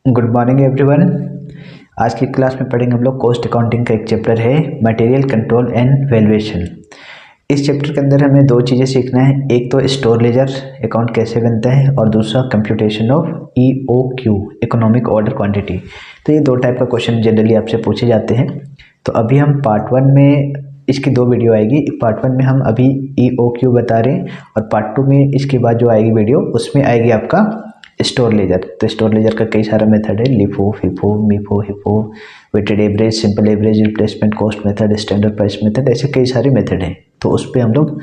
Good morning everyone. आज की class में पढ़ेंगे हम लोग कॉस्ट अकाउंटिंग का एक चैप्टर है मटेरियल कंट्रोल एंड वैल्यूएशन। इस चैप्टर के अंदर हमें दो चीज़ें सीखना है, एक तो स्टोर लेजर अकाउंट कैसे बनता है और दूसरा computation of EOQ economic order quantity. तो ये दो टाइप का क्वेश्चन जनरली आपसे पूछे जाते हैं। तो अभी हम पार्ट 1 में इसकी दो वीडियो आएगी। पार्ट 1 में हम अभी EOQ बता रहे हैं और पार्ट 2 में इसके बाद जो आएगी वीडियो उसमें आएगी आपका स्टोर लेजर। तो स्टोर लेजर का कई सारा मेथड है, LIFO, FIFO, MIFO, HIFO, weighted average, simple average, replacement cost method, standard price method, ऐसे कई सारे मेथड हैं। तो उस पर हम लोग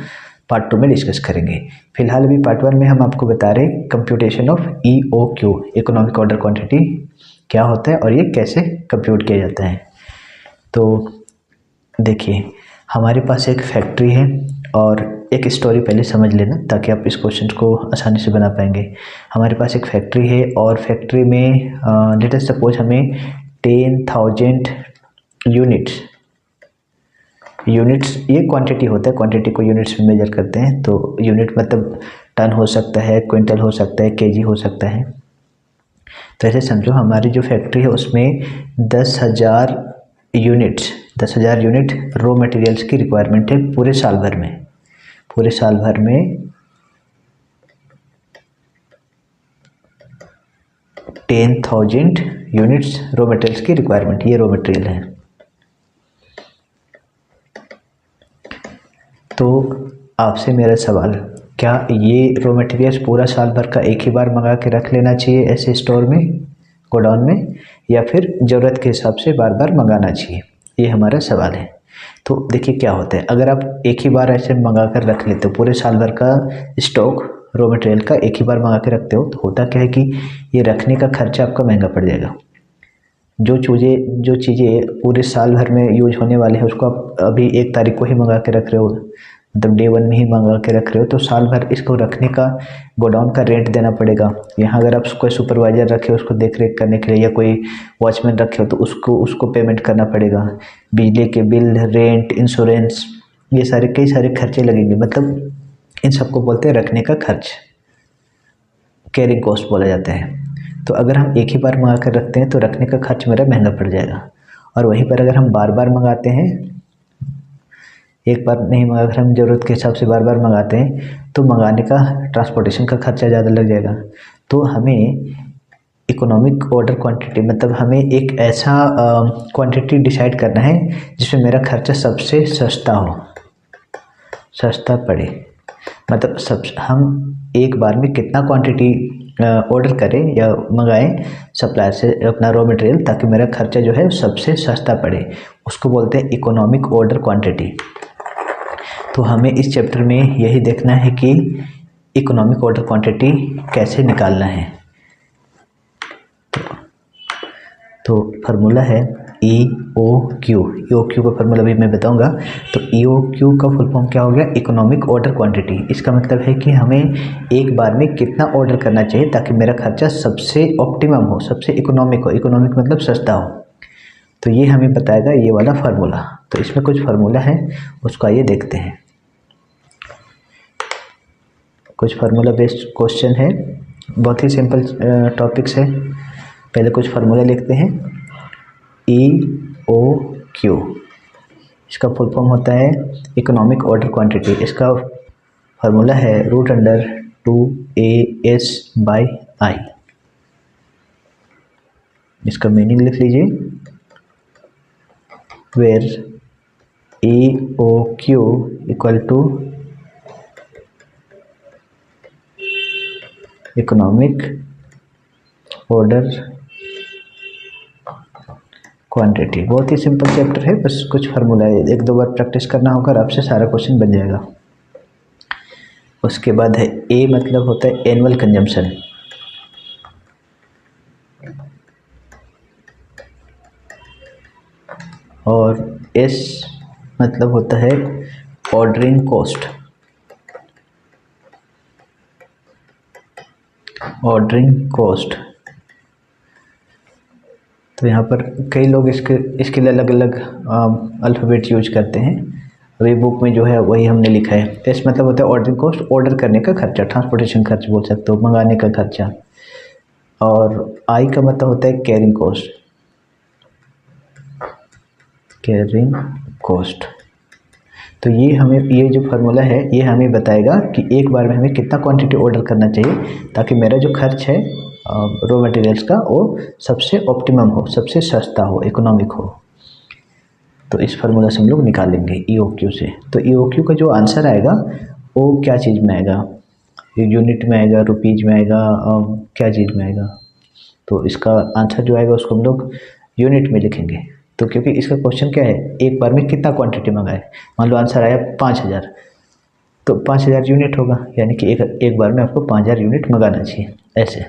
पार्ट 2 में डिस्कस करेंगे। फिलहाल अभी पार्ट 1 में हम आपको बता रहे हैं computation of EOQ economic order quantity क्या होता है और ये कैसे कंप्यूट किया जाता है। तो देखिए, हमारे पास एक फैक्ट्री है और एक स्टोरी पहले समझ लेना ताकि आप इस क्वेश्चन को आसानी से बना पाएंगे। हमारे पास एक फैक्ट्री है और फैक्ट्री में लेट अस सपोज हमें 10,000 यूनिट्स ये क्वांटिटी होता है, क्वांटिटी को यूनिट्स में मेजर करते हैं। तो यूनिट मतलब टन हो सकता है, क्विंटल हो सकता है, केजी हो सकता है। तो ऐसे समझो हमारी जो फैक्ट्री है उसमें 10,000 यूनिट रॉ मटेरियल्स की रिक्वायरमेंट है पूरे साल भर में। 10,000 यूनिट्स रॉ मटेरियल्स की रिक्वायरमेंट, ये रॉ मटेरियल है। तो आपसे मेरा सवाल, क्या ये रॉ मटेरियल्स पूरा साल भर का एक ही बार मंगा के रख लेना चाहिए ऐसे स्टोर में, गोडाउन में, या फिर ज़रूरत के हिसाब से बार बार मंगाना चाहिए? ये हमारा सवाल है। तो देखिए क्या होता है, अगर आप एक ही बार ऐसे मंगा कर रख लेते हो, पूरे साल भर का स्टॉक रॉ मटेरियल का एक ही बार मंगा के रखते हो, तो होता क्या है कि ये रखने का खर्चा आपका महंगा पड़ जाएगा। जो चीज़ें पूरे साल भर में यूज होने वाले हैं उसको आप अभी 1 तारीख को ही मंगा के रख रहे हो, मतलब डे 1 में ही मंगा के रख रहे हो, तो साल भर इसको रखने का गोडाउन का रेंट देना पड़ेगा। यहाँ अगर आप कोई सुपरवाइजर रखे हो उसको देख रेख करने के लिए, या कोई वॉचमैन रखे हो तो उसको पेमेंट करना पड़ेगा। बिजली के बिल, रेंट, इंश्योरेंस, ये सारे कई सारे खर्चे लगेंगे। मतलब इन सबको बोलते हैं रखने का खर्च, कैरिंग कॉस्ट बोला जाता है। तो अगर हम एक ही बार मंगा कर रखते हैं तो रखने का खर्च मेरा महंगा पड़ जाएगा। और वहीं पर अगर हम बार बार मंगाते हैं, एक बार नहीं मंगा कर हम ज़रूरत के हिसाब से बार बार मंगाते हैं, तो मंगाने का ट्रांसपोर्टेशन का खर्चा ज़्यादा लग जाएगा। तो हमें इकोनॉमिक ऑर्डर क्वांटिटी मतलब हमें एक ऐसा क्वांटिटी डिसाइड करना है जिसमें मेरा खर्चा सबसे सस्ता पड़े। मतलब हम एक बार में कितना क्वांटिटी ऑर्डर करें या मंगाएं सप्लायर से अपना रॉ मटेरियल, ताकि मेरा खर्चा जो है सबसे सस्ता पड़े, उसको बोलते हैं इकोनॉमिक ऑर्डर क्वांटिटी। तो हमें इस चैप्टर में यही देखना है कि इकोनॉमिक ऑर्डर क्वांटिटी कैसे निकालना है। तो फार्मूला है EOQ का फार्मूला भी मैं बताऊंगा। तो EOQ का फुल फॉर्म क्या हो गया? Economic order quantity. इसका मतलब है कि हमें एक बार में कितना ऑर्डर करना चाहिए ताकि मेरा खर्चा सबसे ऑप्टिमम हो, सबसे इकोनॉमिक हो। इकोनॉमिक मतलब सस्ता हो। तो ये हमें बताएगा ये वाला फार्मूला। तो इसमें कुछ फार्मूला है, उसको आइए देखते हैं। कुछ फार्मूला बेस्ड क्वेश्चन है, बहुत ही सिंपल टॉपिक्स है। पहले कुछ फार्मूला लिखते हैं। EOQ इसका फुल फॉर्म होता है इकोनॉमिक ऑर्डर क्वांटिटी। इसका फार्मूला है √2AS/I। इसका मीनिंग लिख लीजिए, where EOQ equal to economic order quantity. बहुत ही सिंपल चैप्टर है, बस कुछ फार्मूला है, 1-2 बार प्रैक्टिस करना होगा और आपसे सारा क्वेश्चन बन जाएगा। उसके बाद है A, मतलब होता है एनुअल कंजम्पशन। और S मतलब होता है ऑर्डरिंग कॉस्ट। तो यहाँ पर कई लोग इसके लिए अलग अलग अल्फ़ाबेट यूज करते हैं। अभी बुक में जो है वही हमने लिखा है। एस मतलब होता है ऑर्डरिंग कॉस्ट, ऑर्डर करने का खर्चा, ट्रांसपोर्टेशन खर्च बोल सकते हो, मंगाने का खर्चा। और आई का मतलब होता है कैरिंग कॉस्ट, कैरिंग कॉस्ट। तो ये जो फार्मूला है ये हमें बताएगा कि एक बार में हमें कितना क्वांटिटी ऑर्डर करना चाहिए ताकि मेरा जो खर्च है रॉ मटेरियल्स का वो सबसे ऑप्टिमम हो, सबसे सस्ता हो, इकोनॉमिक हो। तो इस फार्मूला से हम लोग निकालेंगे EOQ से। तो EOQ का जो आंसर आएगा वो क्या चीज़ में आएगा, यूनिट में आएगा, रुपीज में आएगा, क्या चीज़ में आएगा। तो इसका आंसर जो आएगा उसको हम लोग यूनिट में लिखेंगे। तो क्योंकि इसका क्वेश्चन क्या है, एक बार में कितना क्वांटिटी मंगाए। मान लो आंसर आया 5000, तो 5000 यूनिट होगा, यानी कि एक बार में आपको 5000 यूनिट मंगाना चाहिए ऐसे।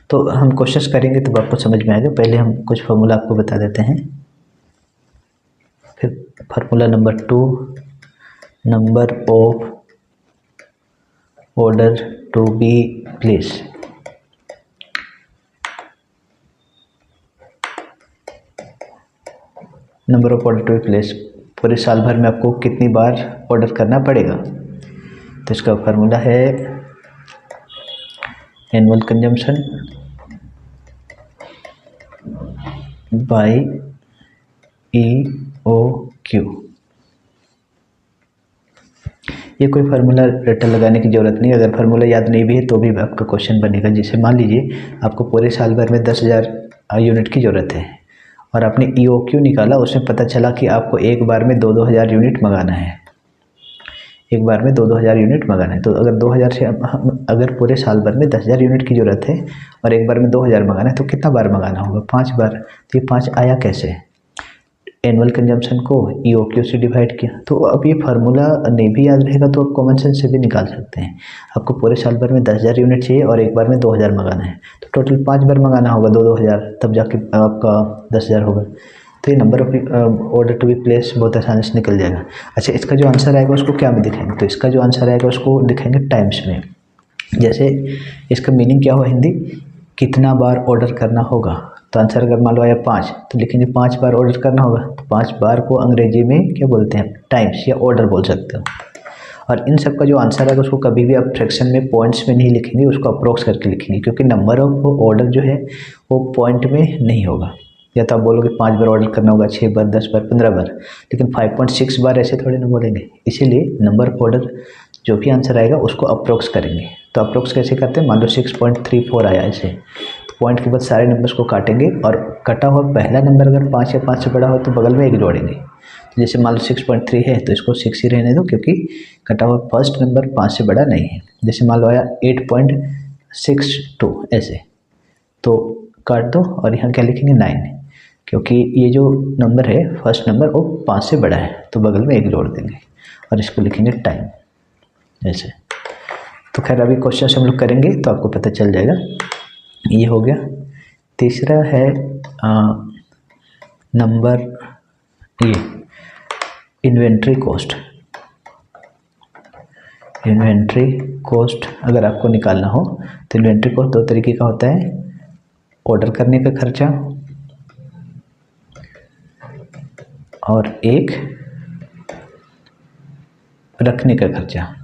तो हम कोशिश करेंगे तो आपको समझ में आएगा। पहले हम कुछ फार्मूला आपको बता देते हैं। फिर formula number 2, number of order to be place. Number of order to be place, पूरे साल भर में आपको कितनी बार ऑर्डर करना पड़ेगा। तो इसका फार्मूला है एनुअल कंजम्पशन बाय EOQ। ये कोई फार्मूला रट्टा लगाने की ज़रूरत नहीं, अगर फार्मूला याद नहीं भी है तो भी आपका क्वेश्चन बनेगा। जैसे मान लीजिए आपको पूरे साल भर में 10,000 यूनिट की ज़रूरत है और आपने EOQ निकाला, उसमें पता चला कि आपको एक बार में 2-2 हज़ार यूनिट मंगाना है, एक बार में 2-2 हज़ार यूनिट मंगाना है। तो अगर 2000 से अगर पूरे साल भर में 10,000 यूनिट की ज़रूरत है और एक बार में 2000 मंगाना है तो कितना बार मंगाना होगा, 5 बार। तो ये 5 आया कैसे, एनुअल कंजम्पशन को EOQ से डिवाइड किया। तो अब ये फार्मूला नहीं भी याद रहेगा तो आप कॉमन सेंस से भी निकाल सकते हैं। आपको पूरे साल भर में 10,000 यूनिट चाहिए और एक बार में 2000 मंगाना है, तो टोटल 5 बार मंगाना होगा 2-2 हज़ार, तब जाके आपका 10,000 होगा। तो ये number of order to be place बहुत आसानी से निकल जाएगा। अच्छा, इसका जो आंसर आएगा उसको क्या में दिखाएंगे, तो इसका जो आंसर आएगा उसको दिखाएंगे टाइम्स में। जैसे इसका मीनिंग क्या हुआ हिंदी, कितना बार ऑर्डर करना होगा। तो आंसर अगर मान लो आया 5, तो लिखेंगे 5 बार ऑर्डर करना होगा। तो 5 बार को अंग्रेजी में क्या बोलते हैं, टाइम्स या ऑर्डर बोल सकते हो। और इन सब का जो आंसर है उसको कभी भी आप फ्रैक्शन में, पॉइंट्स में नहीं लिखेंगे, उसको अप्रोक्स करके लिखेंगे, क्योंकि नंबर ऑफ ऑर्डर जो है वो पॉइंट में नहीं होगा। या तो आप बोलोगे 5 बार ऑर्डर करना होगा, 6 बार, 10 बार, 15 बार, लेकिन 5.6 बार ऐसे थोड़ी ना बोलेंगे। इसीलिए नंबर ऑफ ऑर्डर जो भी आंसर आएगा उसको अप्रोक्स करेंगे। तो अप्रोक्स कैसे करते हैं, मान लो 6.34 आया ऐसे, तो पॉइंट के बाद सारे नंबर्स को काटेंगे और कटा हुआ पहला नंबर अगर 5 या 5 से बड़ा हो तो बगल में 1 जोड़ेंगे। तो जैसे मान लो 6.3 है तो इसको 6 ही रहने दो, क्योंकि कटा हुआ फर्स्ट नंबर 5 से बड़ा नहीं है। जैसे मान लो आया 8.62 ऐसे, तो काट दो और यहाँ क्या लिखेंगे 9, क्योंकि ये जो नंबर है फर्स्ट नंबर वो 5 से बड़ा है, तो बगल में 1 जोड़ देंगे और इसको लिखेंगे टाइम ऐसे। तो खैर अभी क्वेश्चन हम लोग करेंगे तो आपको पता चल जाएगा। ये हो गया। तीसरा है नंबर ये इन्वेंट्री कॉस्ट। इन्वेंट्री कॉस्ट अगर आपको निकालना हो तो इन्वेंट्री कॉस्ट 2 तरीके का होता है, ऑर्डर करने का खर्चा और एक रखने का खर्चा,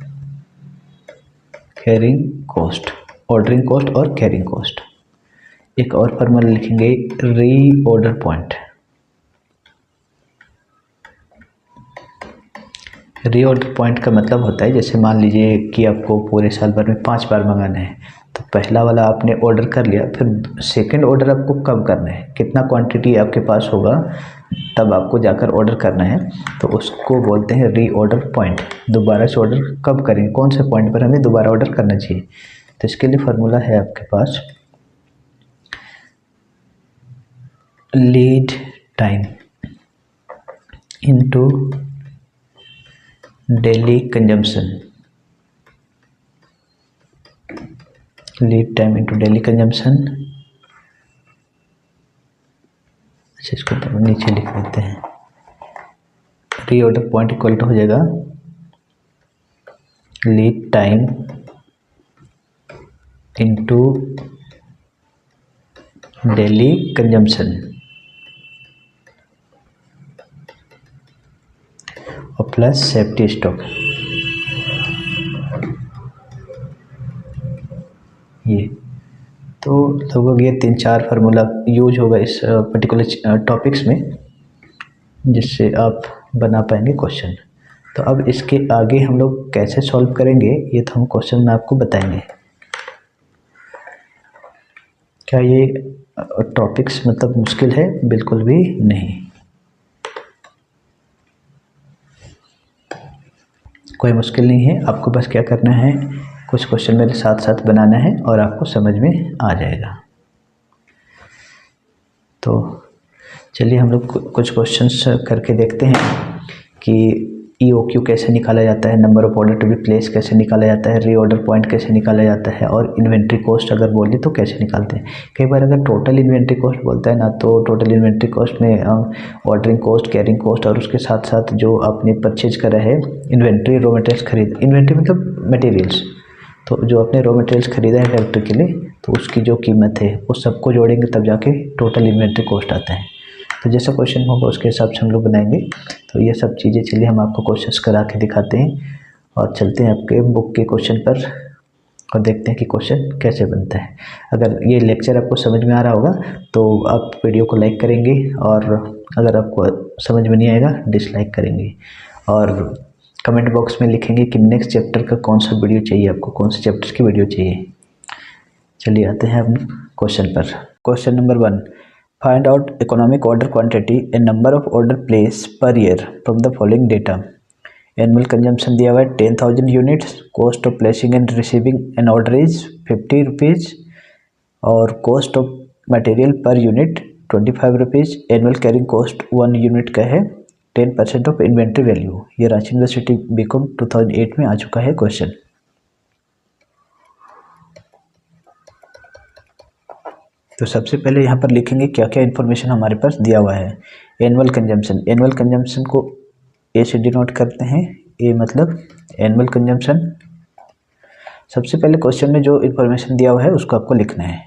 कैरिंग कॉस्ट, ऑर्डरिंग कॉस्ट और कैरिंग कॉस्ट। एक और फॉर्मूला लिखेंगे री ऑर्डर पॉइंट। री ऑर्डर पॉइंट का मतलब होता है, जैसे मान लीजिए कि आपको पूरे साल भर में 5 बार मंगाना है, तो पहला वाला आपने ऑर्डर कर लिया, फिर सेकंड ऑर्डर आपको कब करना है, कितना क्वांटिटी आपके पास होगा तब आपको जाकर ऑर्डर करना है, तो उसको बोलते हैं री ऑर्डर पॉइंट। दोबारा से ऑर्डर कब करेंगे, कौन से पॉइंट पर हमें दोबारा ऑर्डर करना चाहिए। तो इसके लिए फार्मूला है आपके पास lead time into daily consumption, lead time into daily consumption. अच्छा, इसको तो नीचे लिख देते हैं। री ऑर्डर पॉइंट इक्वल टू हो जाएगा lead time into daily consumption और प्लस सेफ्टी स्टॉक। ये तो तो लगभग ये 3-4 फार्मूला यूज होगा इस पर्टिकुलर टॉपिक्स में, जिससे आप बना पाएंगे क्वेश्चन। तो अब इसके आगे हम लोग कैसे सॉल्व करेंगे ये तो हम क्वेश्चन में आपको बताएंगे। क्या ये टॉपिक्स मतलब मुश्किल है? बिल्कुल भी नहीं, कोई मुश्किल नहीं है। आपको बस क्या करना है, कुछ क्वेश्चन मेरे साथ साथ बनाना है और आपको समझ में आ जाएगा। तो चलिए हम लोग कुछ क्वेश्चंस करके देखते हैं कि EOQ कैसे निकाला जाता है, number of order to be place कैसे निकाला जाता है, रीऑर्डर पॉइंट कैसे निकाला जाता है, और इन्वेंट्री कॉस्ट अगर बोले तो कैसे निकालते हैं। कई बार अगर टोटल इन्वेंट्री कॉस्ट बोलता है ना, तो टोटल इन्वेंट्री कॉस्ट में ऑर्डरिंग कॉस्ट, कैरिंग कॉस्ट और उसके साथ साथ जो आपने परचेज करा है इन्वेंट्री, रॉ मटेरियल्स खरीद, इन्वेंट्री मतलब मटेरियल्स, तो जो आपने रॉ मटेरियल्स खरीदा है फैक्ट्री के लिए तो उसकी जो कीमत है उस सबको जोड़ेंगे तब जाके टोटल इन्वेंट्री कॉस्ट आता है। तो जैसा क्वेश्चन होगा उसके हिसाब से हम लोग बनाएंगे। तो ये सब चीज़ें चलिए हम आपको क्वेश्चंस करा के दिखाते हैं और चलते हैं आपके बुक के क्वेश्चन पर और देखते हैं कि क्वेश्चन कैसे बनता है। अगर ये लेक्चर आपको समझ में आ रहा होगा तो आप वीडियो को लाइक करेंगे, और अगर आपको समझ में नहीं आएगा डिसलाइक करेंगे, और कमेंट बॉक्स में लिखेंगे कि नेक्स्ट चैप्टर का कौन सा वीडियो चाहिए आपको, कौन से चैप्टर की वीडियो चाहिए। चलिए आते हैं अब क्वेश्चन पर। Question number 1, find out economic order quantity and number of order place per year from the following data. Annual consumption दिया हुआ है 10,000 units, cost of placing and receiving an order is 50 rupees, और cost of material per unit 25 rupees. Annual carrying cost 1 unit का है, 10% of inventory value. ये Ranchi university BCom 2008 में आ चुका है क्वेश्चन। तो सबसे पहले यहाँ पर लिखेंगे क्या क्या इन्फॉर्मेशन हमारे पास दिया हुआ है। एनुअल कंजम्पशन, एनुअल कंजम्पशन को ए से डिनोट करते हैं, ए मतलब एनुअल कंजम्पशन। सबसे पहले क्वेश्चन में जो इन्फॉर्मेशन दिया हुआ है उसको आपको लिखना है।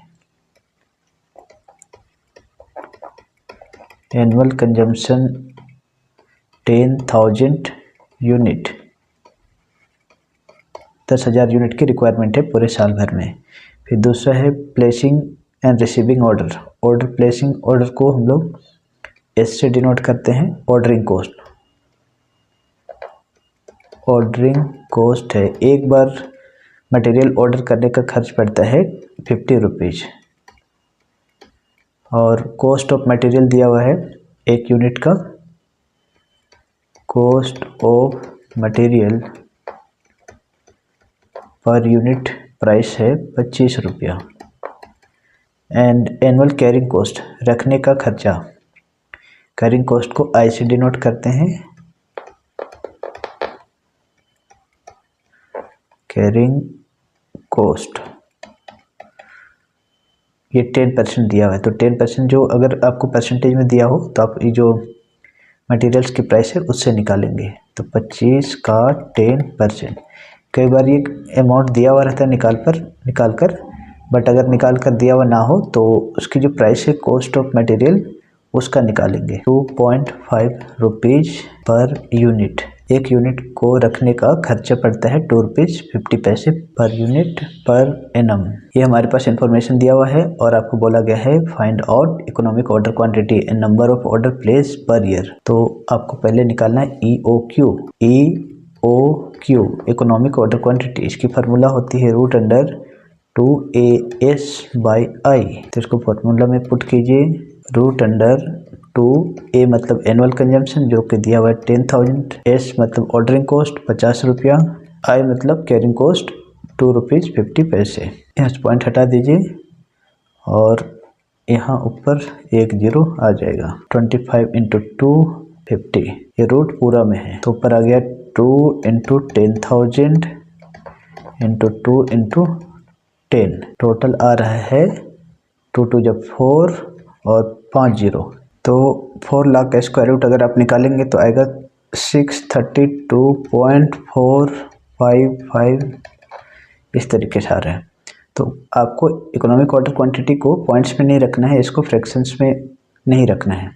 एनुअल कंजम्पशन 10,000 यूनिट, 10,000 यूनिट की रिक्वायरमेंट है पूरे साल भर में। फिर दूसरा है placing and receiving order, order placing order को हम लोग एस से डिनोट करते हैं। ऑर्डरिंग कॉस्ट, ऑर्डरिंग कॉस्ट है एक बार मटेरियल ऑर्डर करने का खर्च पड़ता है 50 रुपीज़, और कॉस्ट ऑफ मटेरियल दिया हुआ है 1 यूनिट का। Cost of material per unit price है 25 रुपया। एंड एनुअल कैरिंग कॉस्ट, रखने का खर्चा, कैरिंग कॉस्ट को आई से डिनोट करते हैं। कैरिंग कॉस्ट ये 10% दिया हुआ है, तो 10% जो अगर आपको परसेंटेज में दिया हो तो आप ये जो मटेरियल्स की प्राइस है उससे निकालेंगे। तो 25 का 10%। कई बार ये अमाउंट दिया हुआ रहता है निकाल कर, बट अगर निकाल कर दिया हुआ ना हो तो उसकी जो प्राइस है कॉस्ट ऑफ मटेरियल उसका निकालेंगे। 2.5 रुपीज़ पर यूनिट, एक यूनिट को रखने का खर्चा पड़ता है 2 रुपीज़ 50 पैसे पर यूनिट पर एनम। ये हमारे पास इंफॉर्मेशन दिया हुआ है और आपको बोला गया है find out economic order quantity and number of order place per year. तो आपको पहले निकालना है EOQ। EOQ economic order quantity, इसकी फार्मूला होती है √2AS/I। तो इसको फार्मूला में पुट कीजिए, √2A मतलब एनुअल कंजम्पशन जो कि दिया हुआ है 10,000, S मतलब ऑर्डरिंग कॉस्ट 50 रुपया, I मतलब कैरिंग कॉस्ट 2 रुपीज़ 50 पैसे। यहाँ से पॉइंट हटा दीजिए और यहाँ ऊपर एक जीरो आ जाएगा। 25 × 2 50, ये रूट पूरा में है तो ऊपर आ गया 2 × 10,000 × 2 × 10, टोटल आ रहा है 2 2 जब 4 और 5 जीरो, तो 4 लाख का स्क्वायर रूट अगर आप निकालेंगे तो आएगा 632.455, इस तरीके से आ रहा है। तो आपको इकोनॉमिक ऑर्डर क्वांटिटी को पॉइंट्स में नहीं रखना है, इसको फ्रैक्शंस में नहीं रखना है,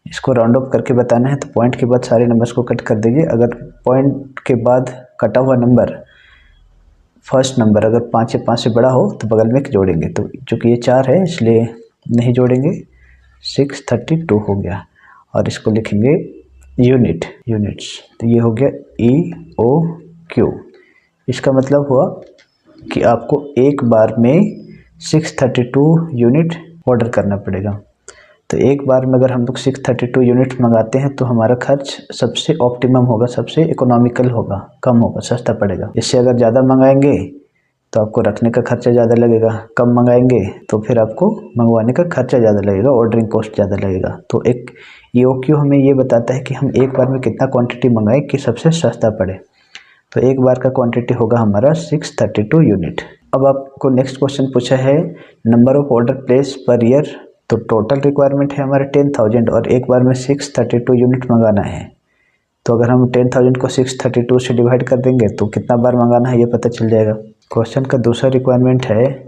इसको राउंड ऑफ करके बताना है। तो पॉइंट के बाद सारे नंबर्स को कट कर दीजिए। अगर पॉइंट के बाद कटा हुआ नंबर फर्स्ट नंबर अगर 5 या 5 से बड़ा हो तो बगल में एक जोड़ेंगे। तो चूँकि ये 4 है इसलिए नहीं जोड़ेंगे, 632 हो गया। और इसको लिखेंगे यूनिट्स। तो ये हो गया EOQ। इसका मतलब हुआ कि आपको एक बार में 632 यूनिट ऑर्डर करना पड़ेगा। तो एक बार में अगर हम लोग 632 यूनिट मंगाते हैं तो हमारा खर्च सबसे ऑप्टिमम होगा, सबसे इकोनॉमिकल होगा, कम होगा, सस्ता पड़ेगा। इससे अगर ज़्यादा मंगाएंगे तो आपको रखने का खर्चा ज़्यादा लगेगा, कम मंगाएंगे तो फिर आपको मंगवाने का खर्चा ज़्यादा लगेगा, ऑर्डरिंग कॉस्ट ज़्यादा लगेगा। तो एक EOQ हमें ये बताता है कि हम एक बार में कितना क्वांटिटी मंगाएं कि सबसे सस्ता पड़े। तो एक बार का क्वांटिटी होगा हमारा 632 यूनिट। अब आपको नेक्स्ट क्वेश्चन पूछा है number of order place per year. तो टोटल रिक्वायरमेंट है हमारे 10,000 और एक बार में 632 यूनिट मंगाना है। तो अगर हम 10,000 को 632 से डिवाइड कर देंगे तो कितना बार मंगाना है ये पता चल जाएगा। क्वेश्चन का दूसरा रिक्वायरमेंट है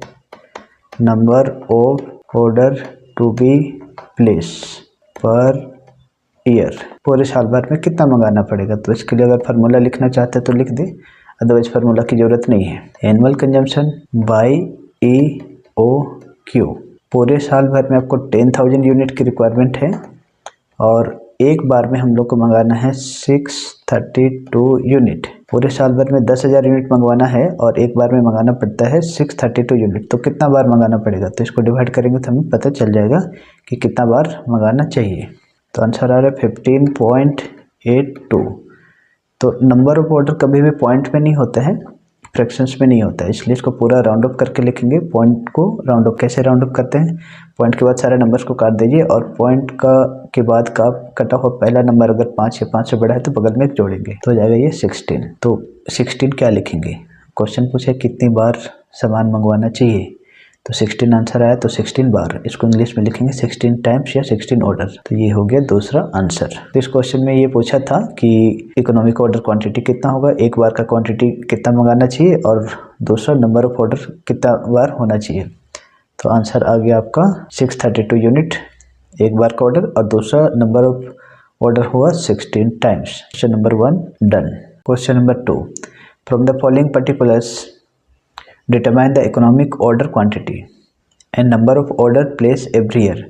number of order to be place per year. पूरे साल भर में कितना मंगाना पड़ेगा। तो इसके लिए अगर फार्मूला लिखना चाहते हैं तो लिख दे, अदरवाइज फार्मूला की ज़रूरत नहीं है। Annual consumption by EOQ। पूरे साल भर में आपको 10,000 यूनिट की रिक्वायरमेंट है और एक बार में हम लोग को मंगाना है 632 यूनिट। पूरे साल भर में 10,000 यूनिट मंगवाना है और एक बार में मंगाना पड़ता है 632 यूनिट। तो कितना बार मंगाना पड़ेगा। तो इसको डिवाइड करेंगे तो हमें पता चल जाएगा कि कितना बार मंगाना चाहिए। तो आंसर आ रहा है 15.82। तो नंबर ऑफ ऑर्डर कभी भी पॉइंट में नहीं होता है, फ्रैक्शंस में नहीं होता है, इसलिए इसको पूरा राउंड अप करके लिखेंगे। पॉइंट को राउंड अप कैसे राउंड अप करते हैं, पॉइंट के बाद सारे नंबर्स को काट दीजिए और पॉइंट का के बाद का कटा हुआ पहला नंबर अगर 5 या 5 से बड़ा है तो बगल में एक जोड़ेंगे तो हो जाएगा ये 16। तो 16 क्या लिखेंगे। क्वेश्चन पूछे कितनी बार सामान मंगवाना चाहिए, तो 16 आंसर आया। तो 16 बार, इसको इंग्लिश में लिखेंगे 16 टाइम्स या 16 ऑर्डर। तो ये हो गया दूसरा आंसर। तो इस क्वेश्चन में ये पूछा था कि इकोनॉमिक ऑर्डर क्वांटिटी कितना होगा, एक बार का क्वांटिटी कितना मंगाना चाहिए और दूसरा नंबर ऑफ ऑर्डर कितना बार होना चाहिए। तो आंसर आ गया आपका 632 यूनिट एक बार का ऑर्डर और दूसरा नंबर ऑफ ऑर्डर हुआ 16 times. Question number 1 done. Question number 2, from the following particulars determine the economic order quantity and number of order place every year.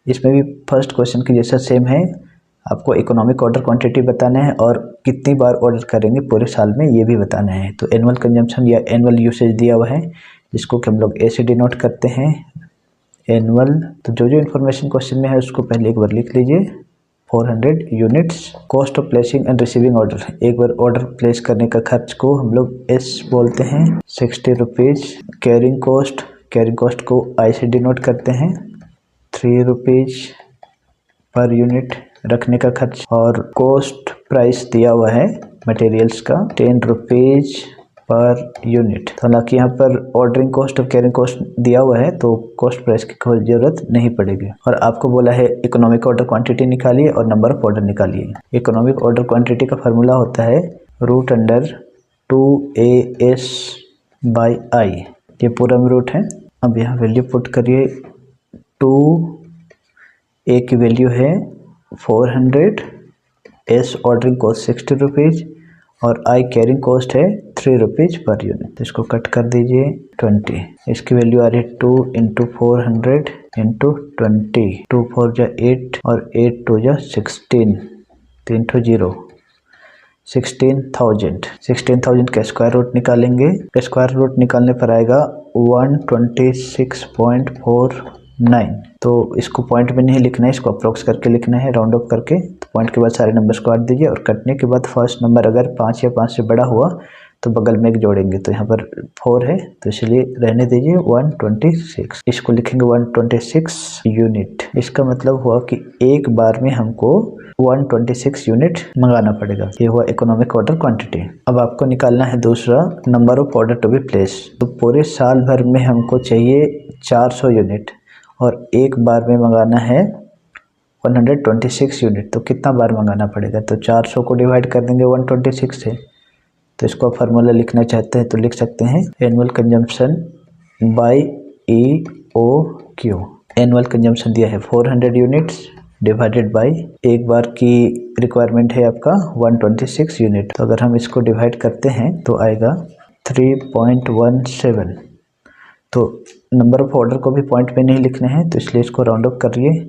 इसमें भी फर्स्ट क्वेश्चन की जैसा सेम है, आपको इकोनॉमिक ऑर्डर क्वांटिटी बताना है और कितनी बार ऑर्डर करेंगे पूरे साल में ये भी बताना है। तो एनुअल कंजम्पशन या एनुअल यूसेज दिया हुआ है जिसको कि हम लोग ए से डिनोट करते हैं एनुअल। तो जो जो इन्फॉर्मेशन क्वेश्चन में है उसको पहले एक बार लिख लीजिए। 400 units. Cost of placing and receiving order, एक बार ऑर्डर प्लेस करने का खर्च को हम लोग S बोलते हैं 60 रुपीज़। कैरिंग कॉस्ट को I से डिनोट करते हैं 3 रुपीज़ पर यूनिट रखने का खर्च। और कॉस्ट प्राइस दिया हुआ है मटेरियल्स का 10 रुपीज़ पर यूनिट। हालांकि यहाँ पर ऑर्डरिंग कॉस्ट और कैरिंग कॉस्ट दिया हुआ है तो कॉस्ट प्राइस की कोई ज़रूरत नहीं पड़ेगी। और आपको बोला है इकोनॉमिक ऑर्डर क्वांटिटी निकालिए और नंबर ऑफ ऑर्डर निकालिए। इकोनॉमिक ऑर्डर क्वांटिटी का फार्मूला होता है √2AS/I। ये पूरा में रूट है। अब यहाँ वैल्यू पुट करिए। 2A की वैल्यू है 400, S ऑर्डरिंग कॉस्ट 60 रुपीज़ और I कैरिंग कॉस्ट है 3 रुपीज़ पर यूनिट। तो इसको कट कर दीजिए 20। इसकी वैल्यू आ रही है 2 × 400 × 20। 2 4 जा 8 और 8 2 जा 16, 3 2 0, 16,000 का स्क्वायर रूट निकालेंगे। स्क्वायर रूट निकालने पर आएगा 126.49। तो इसको पॉइंट में नहीं लिखना है, इसको अप्रोक्स करके लिखना है राउंड ऑफ करके। तो पॉइंट के बाद सारे नंबर्स काट दीजिए और कटने के बाद फर्स्ट नंबर अगर 5 या 5 से बड़ा हुआ तो बगल में एक जोड़ेंगे। तो यहाँ पर 4 है तो इसलिए रहने दीजिए 126। इसको लिखेंगे 126 यूनिट। इसका मतलब हुआ कि एक बार में हमको 126 यूनिट मंगाना पड़ेगा। ये हुआ इकोनॉमिक ऑर्डर क्वांटिटी। अब आपको निकालना है दूसरा number of order to be place. तो पूरे साल भर में हमको चाहिए 400 यूनिट और एक बार में मंगाना है 126 यूनिट। तो कितना बार मंगाना पड़ेगा। तो 400 को डिवाइड कर देंगे 126 से। तो इसको फार्मूला लिखना चाहते हैं तो लिख सकते हैं annual consumption by EOQ। Annual consumption दिया है 400 यूनिट्स डिवाइडेड बाय एक बार की रिक्वायरमेंट है आपका 126 यूनिट। तो अगर हम इसको डिवाइड करते हैं तो आएगा 3.17। तो नंबर ऑफ ऑर्डर को भी पॉइंट में नहीं लिखने हैं, तो इसलिए इसको राउंड अप करिए।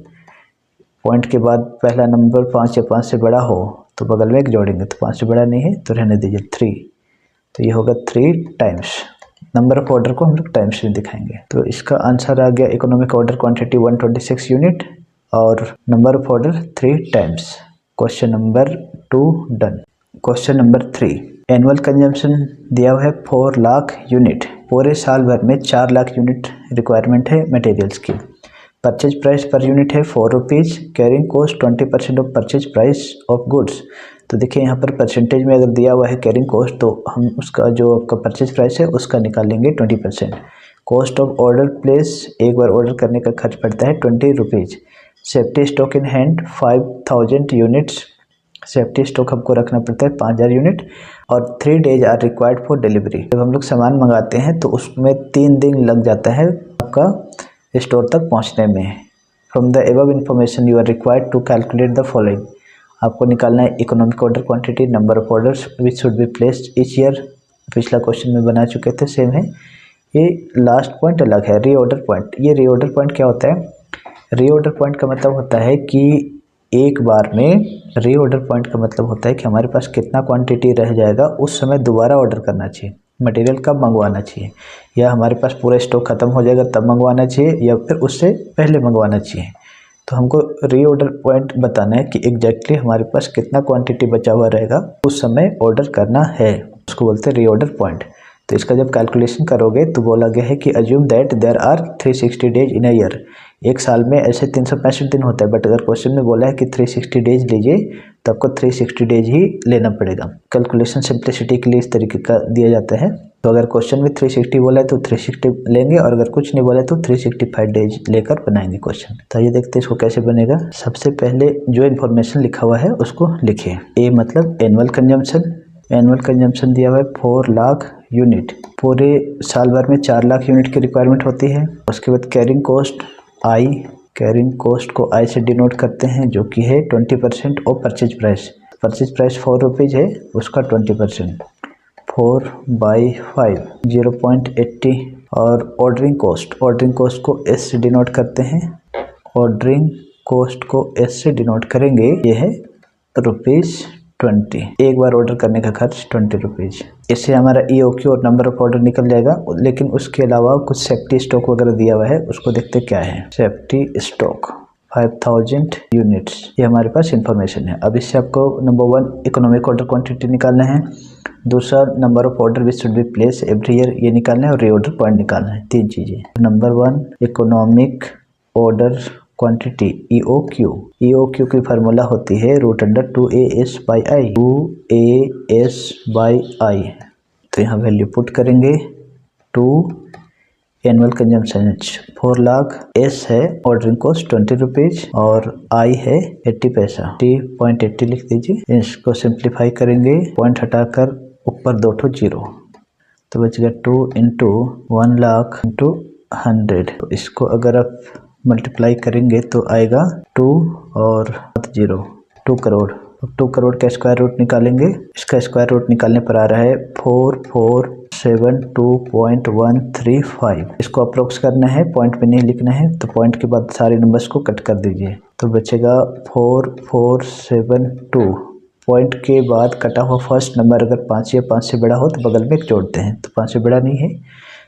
पॉइंट के बाद पहला नंबर 5 या 5 से बड़ा हो तो बगल में एक जोड़ेंगे, तो 5 से बड़ा नहीं है तो रहने दीजिए 3, तो ये होगा 3 टाइम्स। नंबर ऑफ ऑर्डर को हम लोग टाइम्स में दिखाएंगे। तो इसका आंसर आ गया इकोनॉमिक ऑर्डर क्वांटिटी 126 यूनिट और number of order 3 times. Question number 2 done. Question number 3, annual consumption दिया हुआ है 4 लाख यूनिट। पूरे साल भर में 4 लाख यूनिट रिक्वायरमेंट है मटेरियल्स की। परचेज प्राइस पर यूनिट है 4 rupees. Carrying cost 20% of purchase price of goods. तो देखिए यहाँ पर परसेंटेज में अगर दिया हुआ है कैरिंग कॉस्ट, तो हम उसका जो आपका परचेज प्राइस है उसका निकाल लेंगे 20%। कॉस्ट ऑफ ऑर्डर प्लेस, एक बार ऑर्डर करने का खर्च पड़ता है 20 rupees. Safety stock in hand 5000 units. Safety stock हमको रखना पड़ता है 5000 यूनिट। और 3 days are required for delivery. जब हम लोग सामान मंगाते हैं तो उसमें 3 दिन लग जाता है आपका स्टोर तक पहुंचने में। From the above information you are required to calculate the following. आपको निकालना है economic order quantity, number of orders which should be placed each year. पिछला क्वेश्चन में बना चुके थे, सेम है। ये लास्ट पॉइंट अलग है, रीऑर्डर पॉइंट। ये रीऑर्डर पॉइंट क्या होता है? रीऑर्डर पॉइंट का मतलब होता है कि एक बार में, रीऑर्डर पॉइंट का मतलब होता है कि हमारे पास कितना क्वांटिटी रह जाएगा उस समय दोबारा ऑर्डर करना चाहिए। मटेरियल कब मंगवाना चाहिए, या हमारे पास पूरा स्टॉक खत्म हो जाएगा तब मंगवाना चाहिए, या फिर उससे पहले मंगवाना चाहिए। तो हमको रीऑर्डर पॉइंट बताना है कि एग्जैक्टली हमारे पास कितना क्वांटिटी बचा हुआ रहेगा उस समय ऑर्डर करना है, उसको बोलते हैं रीऑर्डर पॉइंट। तो इसका जब कैलकुलेशन करोगे तो बोला गया है कि assume that there are 360 days in a year. एक साल में ऐसे 365 दिन होता है, बट अगर क्वेश्चन में बोला है कि 360 डेज लीजिए तो आपको 360 डेज ही लेना पड़ेगा। कैलकुलेशन सिंप्लिसिटी के लिए इस तरीके का दिया जाता है। तो अगर क्वेश्चन में 360 बोला है तो 360 लेंगे, और अगर कुछ नहीं बोला है तो 365 डेज लेकर बनाएंगे क्वेश्चन। तो ये देखते हैं इसको कैसे बनेगा। सबसे पहले जो इन्फॉर्मेशन लिखा हुआ है उसको लिखिए। ए मतलब एनुअल कंजम्पशन। एनुअल कंजम्पशन दिया हुआ है 4 लाख यूनिट। पूरे साल भर में 4 लाख यूनिट की रिक्वायरमेंट होती है। उसके बाद कैरिंग कॉस्ट आई, कैरिंग कॉस्ट को आई से डिनोट करते हैं, जो कि है 20% of purchase price. Purchase price 4 rupees है, उसका 20% 4/5 0.80। और ऑर्डरिंग कॉस्ट को एस से डिनोट करते हैं। ऑर्डरिंग कॉस्ट को एस से डिनोट करेंगे, ये है ₹20। एक बार ऑर्डर करने का खर्च 20 रुपीज़। इससे हमारा EOQ और नंबर ऑफ ऑर्डर निकल जाएगा। लेकिन उसके अलावा कुछ सेफ्टी स्टॉक वगैरह दिया हुआ है, उसको देखते क्या है। सेफ्टी स्टॉक 5000 यूनिट्स, ये हमारे पास इंफॉर्मेशन है। अब इससे आपको नंबर 1 इकोनॉमिक ऑर्डर क्वांटिटी निकालना है, दूसरा number of order which should B place every year ये निकालना है, और रीऑर्डर पॉइंट निकालना है। 3 चीज़ें। Number 1 economic order quantity EOQ की फार्मूला होती है √2AS/I। 2AS/I। तो यहाँ वैल्यू पुट करेंगे। 2 एनुअल कंजम्पशन 4 लाख, S है ऑर्डरिंग कॉस्ट 20 रुपीज़, और I है 80 पैसा। 0.80 लिख दीजिए। इसको सिंप्लीफाई करेंगे, पॉइंट हटाकर ऊपर 2 जीरो, तो बच गया 2 × 1 लाख × 100। तो इसको अगर आप मल्टीप्लाई करेंगे तो आएगा 2 और 0, 2 करोड़। अब 2 करोड़ का स्क्वायर रूट निकालेंगे। इसका स्क्वायर रूट निकालने पर आ रहा है 4472.135। इसको अप्रोक्स करना है, पॉइंट पे नहीं लिखना है। तो पॉइंट के बाद सारे नंबर्स को कट कर दीजिए, तो बचेगा 4472। पॉइंट के बाद कटा हुआ फर्स्ट नंबर अगर 5 या 5 से बड़ा हो तो बगल में एक जोड़ते हैं, तो 5 से बड़ा नहीं है,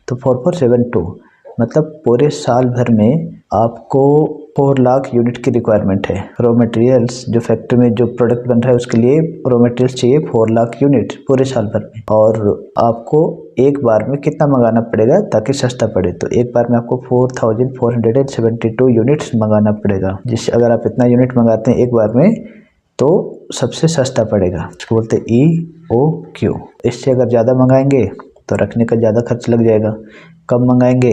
तो 4472। मतलब पूरे साल भर में आपको 4 लाख यूनिट की रिक्वायरमेंट है। रॉ मटेरियल्स जो फैक्ट्री में जो प्रोडक्ट बन रहा है उसके लिए रॉ मटेरियल्स चाहिए 4 लाख यूनिट पूरे साल भर में। और आपको एक बार में कितना मंगाना पड़ेगा ताकि सस्ता पड़े? तो एक बार में आपको 4472 यूनिट्स मंगाना पड़ेगा, जिससे अगर आप इतना यूनिट मंगाते हैं एक बार में तो सबसे सस्ता पड़ेगा। इसको बोलते हैं EOQ। इससे अगर ज़्यादा मंगाएंगे तो रखने का ज़्यादा खर्च लग जाएगा, कम मंगाएंगे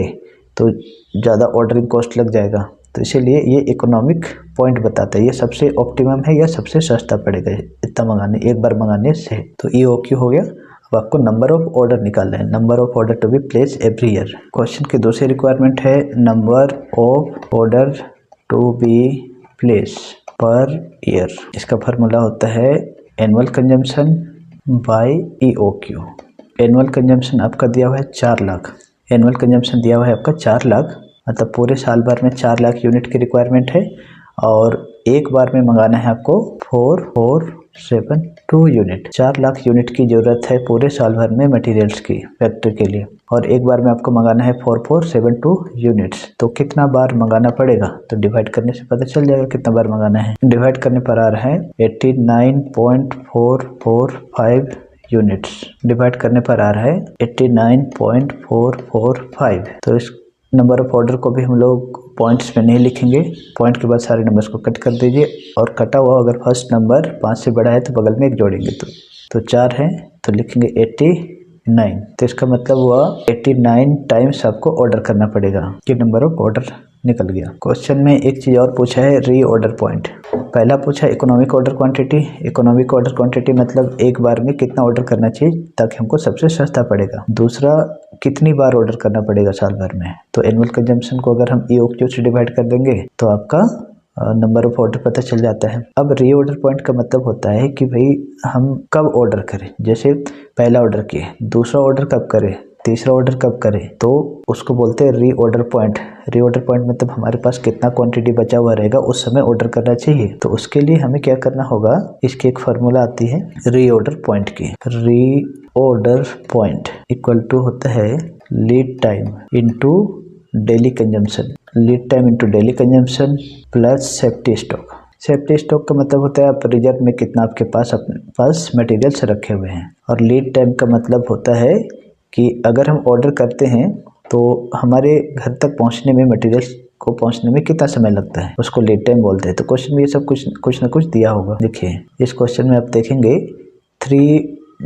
तो ज़्यादा ऑर्डरिंग कॉस्ट लग जाएगा। तो इसीलिए ये इकोनॉमिक पॉइंट बताता है ये सबसे ऑप्टिमम है या सबसे सस्ता पड़ेगा इतना मंगाने, एक बार मंगाने से। तो EOQ हो गया। अब आपको नंबर ऑफ ऑर्डर निकालना है, number of order to be place every year. Question की दूसरी रिक्वायरमेंट है number of order to be place per year. इसका फार्मूला होता है annual consumption by EOQ। Annual consumption आपका दिया हुआ है 4 लाख, एनुअल कंजम्पशन दिया हुआ है आपका 4 लाख, मतलब पूरे साल भर में 4 लाख यूनिट की रिक्वायरमेंट है और एक बार में मंगाना है आपको 4472 यूनिट। 4 लाख यूनिट की ज़रूरत है पूरे साल भर में मटेरियल्स की फैक्ट्री के लिए और एक बार में आपको मंगाना है 4472 यूनिट्स। तो कितना बार मंगाना पड़ेगा, तो डिवाइड करने से पता चल जाएगा कितना बार मंगाना है। डिवाइड करने पर आ रहा है 89.445 यूनिट्स, डिवाइड करने पर आ रहा है 89.445। तो इस नंबर ऑफ ऑर्डर को भी हम लोग पॉइंट्स में नहीं लिखेंगे, पॉइंट के बाद सारे नंबर्स को कट कर दीजिए और कटा हुआ अगर फर्स्ट नंबर 5 से बड़ा है तो बगल में एक जोड़ेंगे। तो 4 है तो लिखेंगे 89, तो इसका मतलब हुआ 89 टाइम्स आपको ऑर्डर करना पड़ेगा। ये नंबर ऑफ ऑर्डर निकल गया। क्वेश्चन में एक चीज़ और पूछा है, री ऑर्डर पॉइंट। पहला पूछा economic order quantity. Economic order quantity मतलब एक बार में कितना ऑर्डर करना चाहिए ताकि हमको सबसे सस्ता पड़ेगा। दूसरा कितनी बार ऑर्डर करना पड़ेगा साल भर में। तो एनुअल कंजम्पशन को अगर हम EOQ से डिवाइड कर देंगे तो आपका नंबर ऑफ ऑर्डर पता चल जाता है। अब री ऑर्डर पॉइंट का मतलब होता है कि भाई हम कब ऑर्डर करें, जैसे पहला ऑर्डर किए, दूसरा ऑर्डर कब करें, तीसरा ऑर्डर कब करें, तो उसको बोलते हैं री ऑर्डर पॉइंट। री ऑर्डर पॉइंट मतलब हमारे पास कितना क्वांटिटी बचा हुआ रहेगा उस समय ऑर्डर करना चाहिए। तो उसके लिए हमें क्या करना होगा, इसकी एक फार्मूला आती है री ऑर्डर पॉइंट की। री ऑर्डर पॉइंट इक्वल टू होता है lead time into daily consumption, lead time into daily consumption plus safety stock. Safety stock का मतलब होता है आप रिजर्व में कितना आपके पास अपने पास मटेरियल्स रखे हुए हैं, और लीड टाइम का मतलब होता है कि अगर हम ऑर्डर करते हैं तो हमारे घर तक पहुंचने में, मटेरियल्स को पहुंचने में कितना समय लगता है, उसको लीड टाइम बोलते हैं। तो क्वेश्चन में ये सब कुछ ना कुछ दिया होगा। देखिए इस क्वेश्चन में आप देखेंगे 3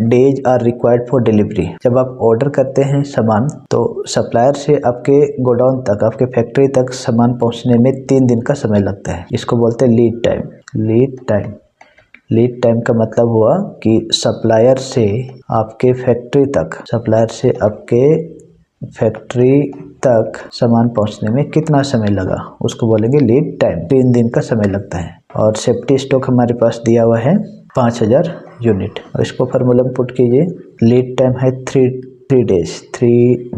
days are required for delivery. जब आप ऑर्डर करते हैं सामान तो सप्लायर से आपके गोडाउन तक, आपके फैक्ट्री तक सामान पहुंचने में 3 दिन का समय लगता है। इसको बोलते हैं lead time. Lead time, lead time का मतलब हुआ कि सप्लायर से आपके फैक्ट्री तक, सप्लायर से आपके फैक्ट्री तक सामान पहुंचने में कितना समय लगा, उसको बोलेंगे लीड टाइम। 3 दिन का समय लगता है। और सेफ्टी स्टॉक हमारे पास दिया हुआ है 5000 यूनिट। और इसको फार्मूला में पुट कीजिए, लीड टाइम है 3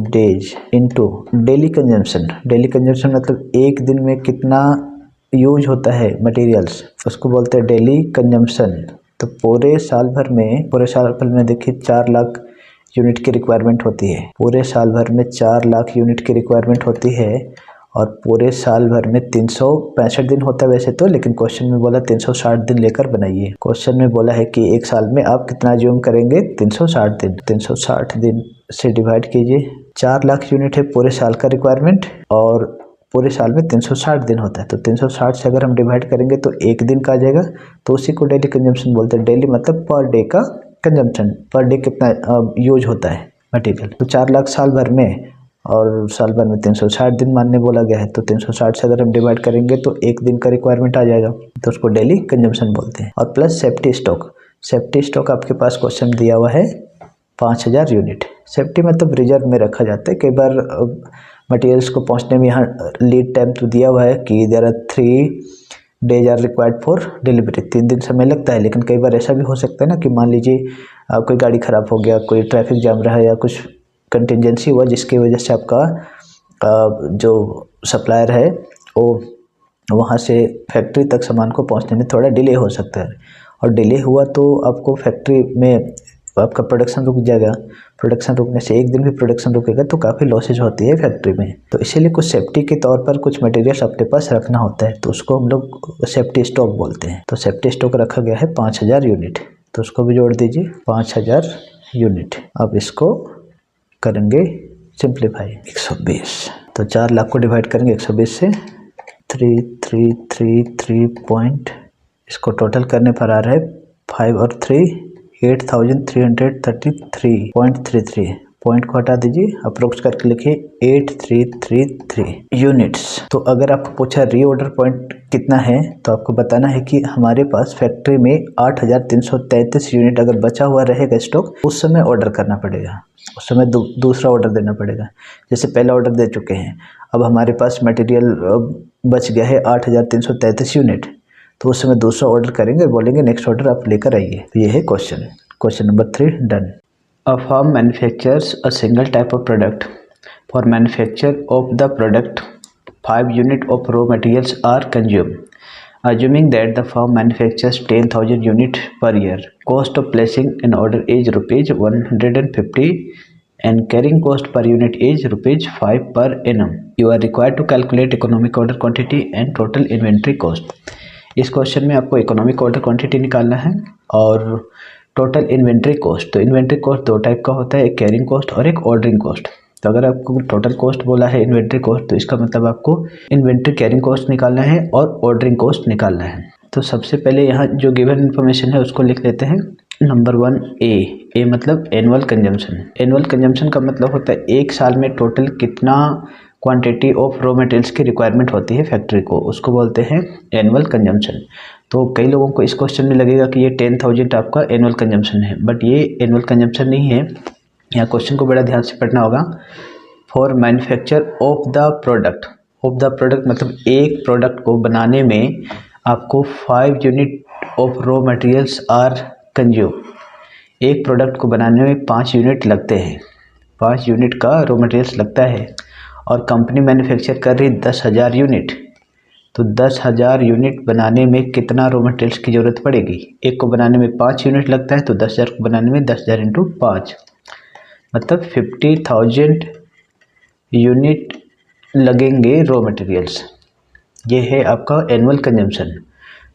days into daily consumption. Daily consumption मतलब एक दिन में कितना यूज होता है मटेरियल्स, उसको बोलते हैं डेली कंजम्पशन। तो पूरे साल भर में देखिए 4 लाख यूनिट की रिक्वायरमेंट होती है। पूरे साल भर में 4 लाख यूनिट की रिक्वायरमेंट होती है और पूरे साल भर में 365 दिन होता है वैसे तो, लेकिन क्वेश्चन में बोला 360 दिन लेकर बनाइए। क्वेश्चन में बोला है कि एक साल में आप कितना ज्यूम करेंगे, 360 दिन। 360 दिन से डिवाइड कीजिए। 4 लाख यूनिट है पूरे साल का रिक्वायरमेंट और पूरे साल में 360 दिन होता है। तो 360 से अगर हम डिवाइड करेंगे तो एक दिन का आ जाएगा, तो उसी को डेली कंजम्पशन बोलते हैं। डेली मतलब पर डे का कंजम्पशन, पर डे कितना यूज होता है मटेरियल। तो 4 लाख साल भर में और साल भर में 360 दिन मानने बोला गया है, तो 360 से अगर हम डिवाइड करेंगे तो एक दिन का रिक्वायरमेंट आ जाएगा, तो उसको डेली कंजम्पशन बोलते हैं। और plus safety stock. Safety stock आपके पास क्वेश्चन दिया हुआ है 5000 यूनिट। सेफ्टी मतलब रिजर्व में रखा जाता है। कई बार मटेरियल्स को पहुंचने में यहाँ लीड टाइम तो दिया हुआ है कि there are 3 days are required for delivery, 3 दिन समय लगता है। लेकिन कई बार ऐसा भी हो सकता है ना कि मान लीजिए कोई गाड़ी ख़राब हो गया, कोई ट्रैफिक जाम रहा या कुछ कंटिजेंसी हुआ जिसकी वजह से आपका जो सप्लायर है वो वहाँ से फैक्ट्री तक सामान को पहुँचने में थोड़ा डिले हो सकता है, और डिले हुआ तो आपको फैक्ट्री में आपका प्रोडक्शन रुक जाएगा। प्रोडक्शन रुकने से एक दिन भी प्रोडक्शन रुकेगा तो काफ़ी लॉसेज होती है फैक्ट्री में। तो इसीलिए कुछ सेफ्टी के तौर पर कुछ मटेरियल्स अपने पास रखना होता है, तो उसको हम लोग सेफ्टी स्टॉक बोलते हैं। तो सेफ्टी स्टॉक रखा गया है 5000 यूनिट, तो उसको भी जोड़ दीजिए 5000 यूनिट। अब इसको करेंगे सिंप्लीफाई 120, तो 4 लाख को डिवाइड करेंगे 120 से 3333 पॉइंट, इसको टोटल करने पर आ रहा है 5 और 3 8333.33। पॉइंट को हटा दीजिए, अप्रोक्स करके लिखिए 8333 यूनिट्स। तो अगर आपको पूछा री ऑर्डर पॉइंट कितना है तो आपको बताना है कि हमारे पास फैक्ट्री में 8333 यूनिट अगर बचा हुआ रहेगा स्टॉक, उस समय ऑर्डर करना पड़ेगा, उस समय दूसरा ऑर्डर देना पड़ेगा। जैसे पहला ऑर्डर दे चुके हैं, अब हमारे पास मटेरियल बच गया है 8333 यूनिट, तो उस समय दूसरा ऑर्डर करेंगे, बोलेंगे नेक्स्ट ऑर्डर आप लेकर आइए। तो ये है question number 3 done. A firm manufactures a single type of product. For manufacture of the product, 5 units of raw materials are consumed. Assuming that the firm manufactures 10,000 units per year, cost of placing an order is rupees 150 and carrying cost per unit is rupees 5 per annum. You are required to calculate economic order quantity and total inventory cost. इस question में आपको economic order quantity निकालना है और total inventory cost. तो inventory cost दो type का होता है, एक कैरिंग कॉस्ट और एक ऑर्डरिंग कॉस्ट। तो अगर आपको टोटल कॉस्ट बोला है इन्वेंट्री कॉस्ट, तो इसका मतलब आपको इन्वेंट्री कैरिंग कॉस्ट निकालना है और ऑर्डरिंग कॉस्ट निकालना है। तो सबसे पहले यहाँ जो गिवन इन्फॉर्मेशन है उसको लिख लेते हैं। नंबर 1 ए मतलब एनुअल कंजम्पशन। एनुअल कंजम्पशन का मतलब होता है एक साल में टोटल कितना क्वांटिटी ऑफ रॉ मटेरियल्स की रिक्वायरमेंट होती है फैक्ट्री को, उसको बोलते हैं एनुअल कंजम्पशन। तो कई लोगों को इस क्वेश्चन में लगेगा कि ये 10,000 आपका एनुअल कंजम्पशन है, बट ये एनुअल कंजम्पशन नहीं है। यहाँ क्वेश्चन को बड़ा ध्यान से पढ़ना होगा। For manufacture of the product मतलब एक प्रोडक्ट को बनाने में आपको 5 unit of raw materials are consume. एक प्रोडक्ट को बनाने में 5 यूनिट लगते हैं, 5 यूनिट का रॉ मटेरियल्स लगता है और कंपनी मैन्युफैक्चर कर रही 10,000 यूनिट। तो 10,000 यूनिट बनाने में कितना रॉ मटेरियल्स की ज़रूरत पड़ेगी? एक को बनाने में 5 यूनिट लगता है, तो 10,000 को बनाने में 10,000 इंटू 5 मतलब 50,000 यूनिट लगेंगे रॉ मटेरियल्स। ये है आपका एनुअल कंजम्पशन।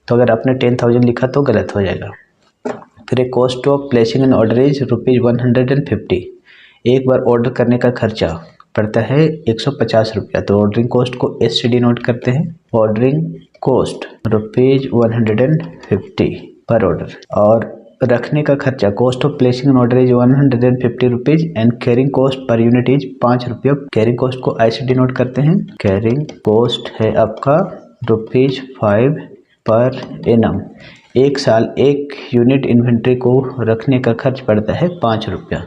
तो अगर आपने 10,000 लिखा तो गलत हो जाएगा। फिर एक cost of placing an order is rupees 150। एक बार ऑर्डर करने का खर्चा पड़ता है 150 रुपया। तो ऑर्डरिंग कॉस्ट को एस से डिनोट करते हैं। ऑर्डरिंग कॉस्ट रुपीज़ 150 पर ऑर्डर। और रखने का खर्चा cost of placing an order is 150 rupees and carrying cost per unit is 5 रुपया। कैरिंग कॉस्ट को आई से डिनोट करते हैं। कैरिंग कॉस्ट है आपका रुपीज़ 5 पर एनम। एक साल एक यूनिट इन्वेंट्री को रखने का खर्च पड़ता है 5 रुपया।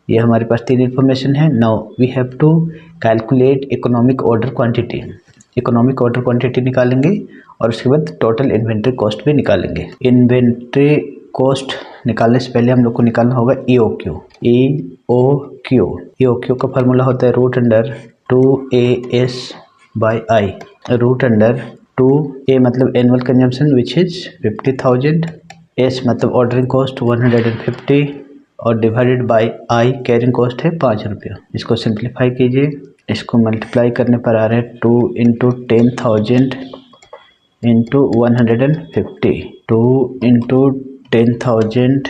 ये हमारे पास 3 इन्फॉर्मेशन है। Now we have to calculate economic order quantity. Economic order quantity निकालेंगे और उसके बाद टोटल इन्वेंट्री कॉस्ट भी निकालेंगे। इन्वेंट्री कॉस्ट निकालने से पहले हम लोग को निकालना होगा EOQ। EOQ का फार्मूला होता है root under 2AS by I. Root under 2A मतलब annual consumption which is 50,000, S मतलब ऑर्डरिंग कॉस्ट 150 और divided by I carrying cost है 5 रुपया। इसको सिंप्लीफाई कीजिए। इसको मल्टीप्लाई करने पर आ रहा है 2 into 10,000 into 150। 2 into 10,000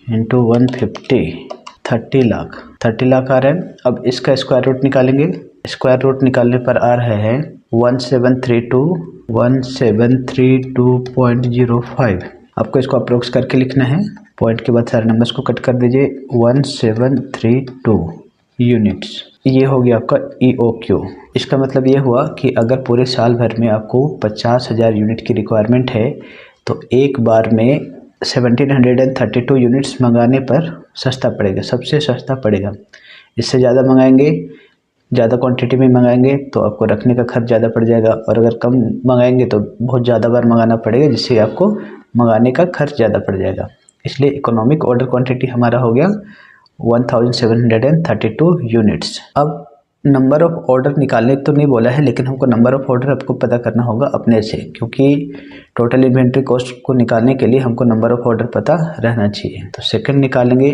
into 150 30 lakh. 30 lakh आ रहा है। अब इसका स्क्वायर रूट निकालेंगे। स्क्वायर रूट निकालने पर आ रहा है 1732.05। आपको इसको अप्रोक्स करके लिखना है। पॉइंट के बाद सारे नंबर्स को कट कर दीजिए। 1732 यूनिट्स। ये हो गया आपका EOQ। इसका मतलब ये हुआ कि अगर पूरे साल भर में आपको 50,000 यूनिट की रिक्वायरमेंट है तो एक बार में 1732 यूनिट्स मंगाने पर सस्ता पड़ेगा, सबसे सस्ता पड़ेगा। इससे ज़्यादा मंगाएंगे, ज़्यादा क्वांटिटी में मंगाएंगे तो आपको रखने का खर्च ज़्यादा पड़ जाएगा, और अगर कम मंगाएंगे तो बहुत ज़्यादा बार मंगाना पड़ेगा, जिससे आपको मंगाने का खर्च ज़्यादा पड़ जाएगा। इसलिए इकोनॉमिक ऑर्डर क्वांटिटी हमारा हो गया 1732 यूनिट्स। अब नंबर ऑफ ऑर्डर निकालने तो नहीं बोला है, लेकिन हमको नंबर ऑफ ऑर्डर आपको पता करना होगा अपने से, क्योंकि टोटल इन्वेंट्री कॉस्ट को निकालने के लिए हमको नंबर ऑफ ऑर्डर पता रहना चाहिए। तो सेकंड निकालेंगे।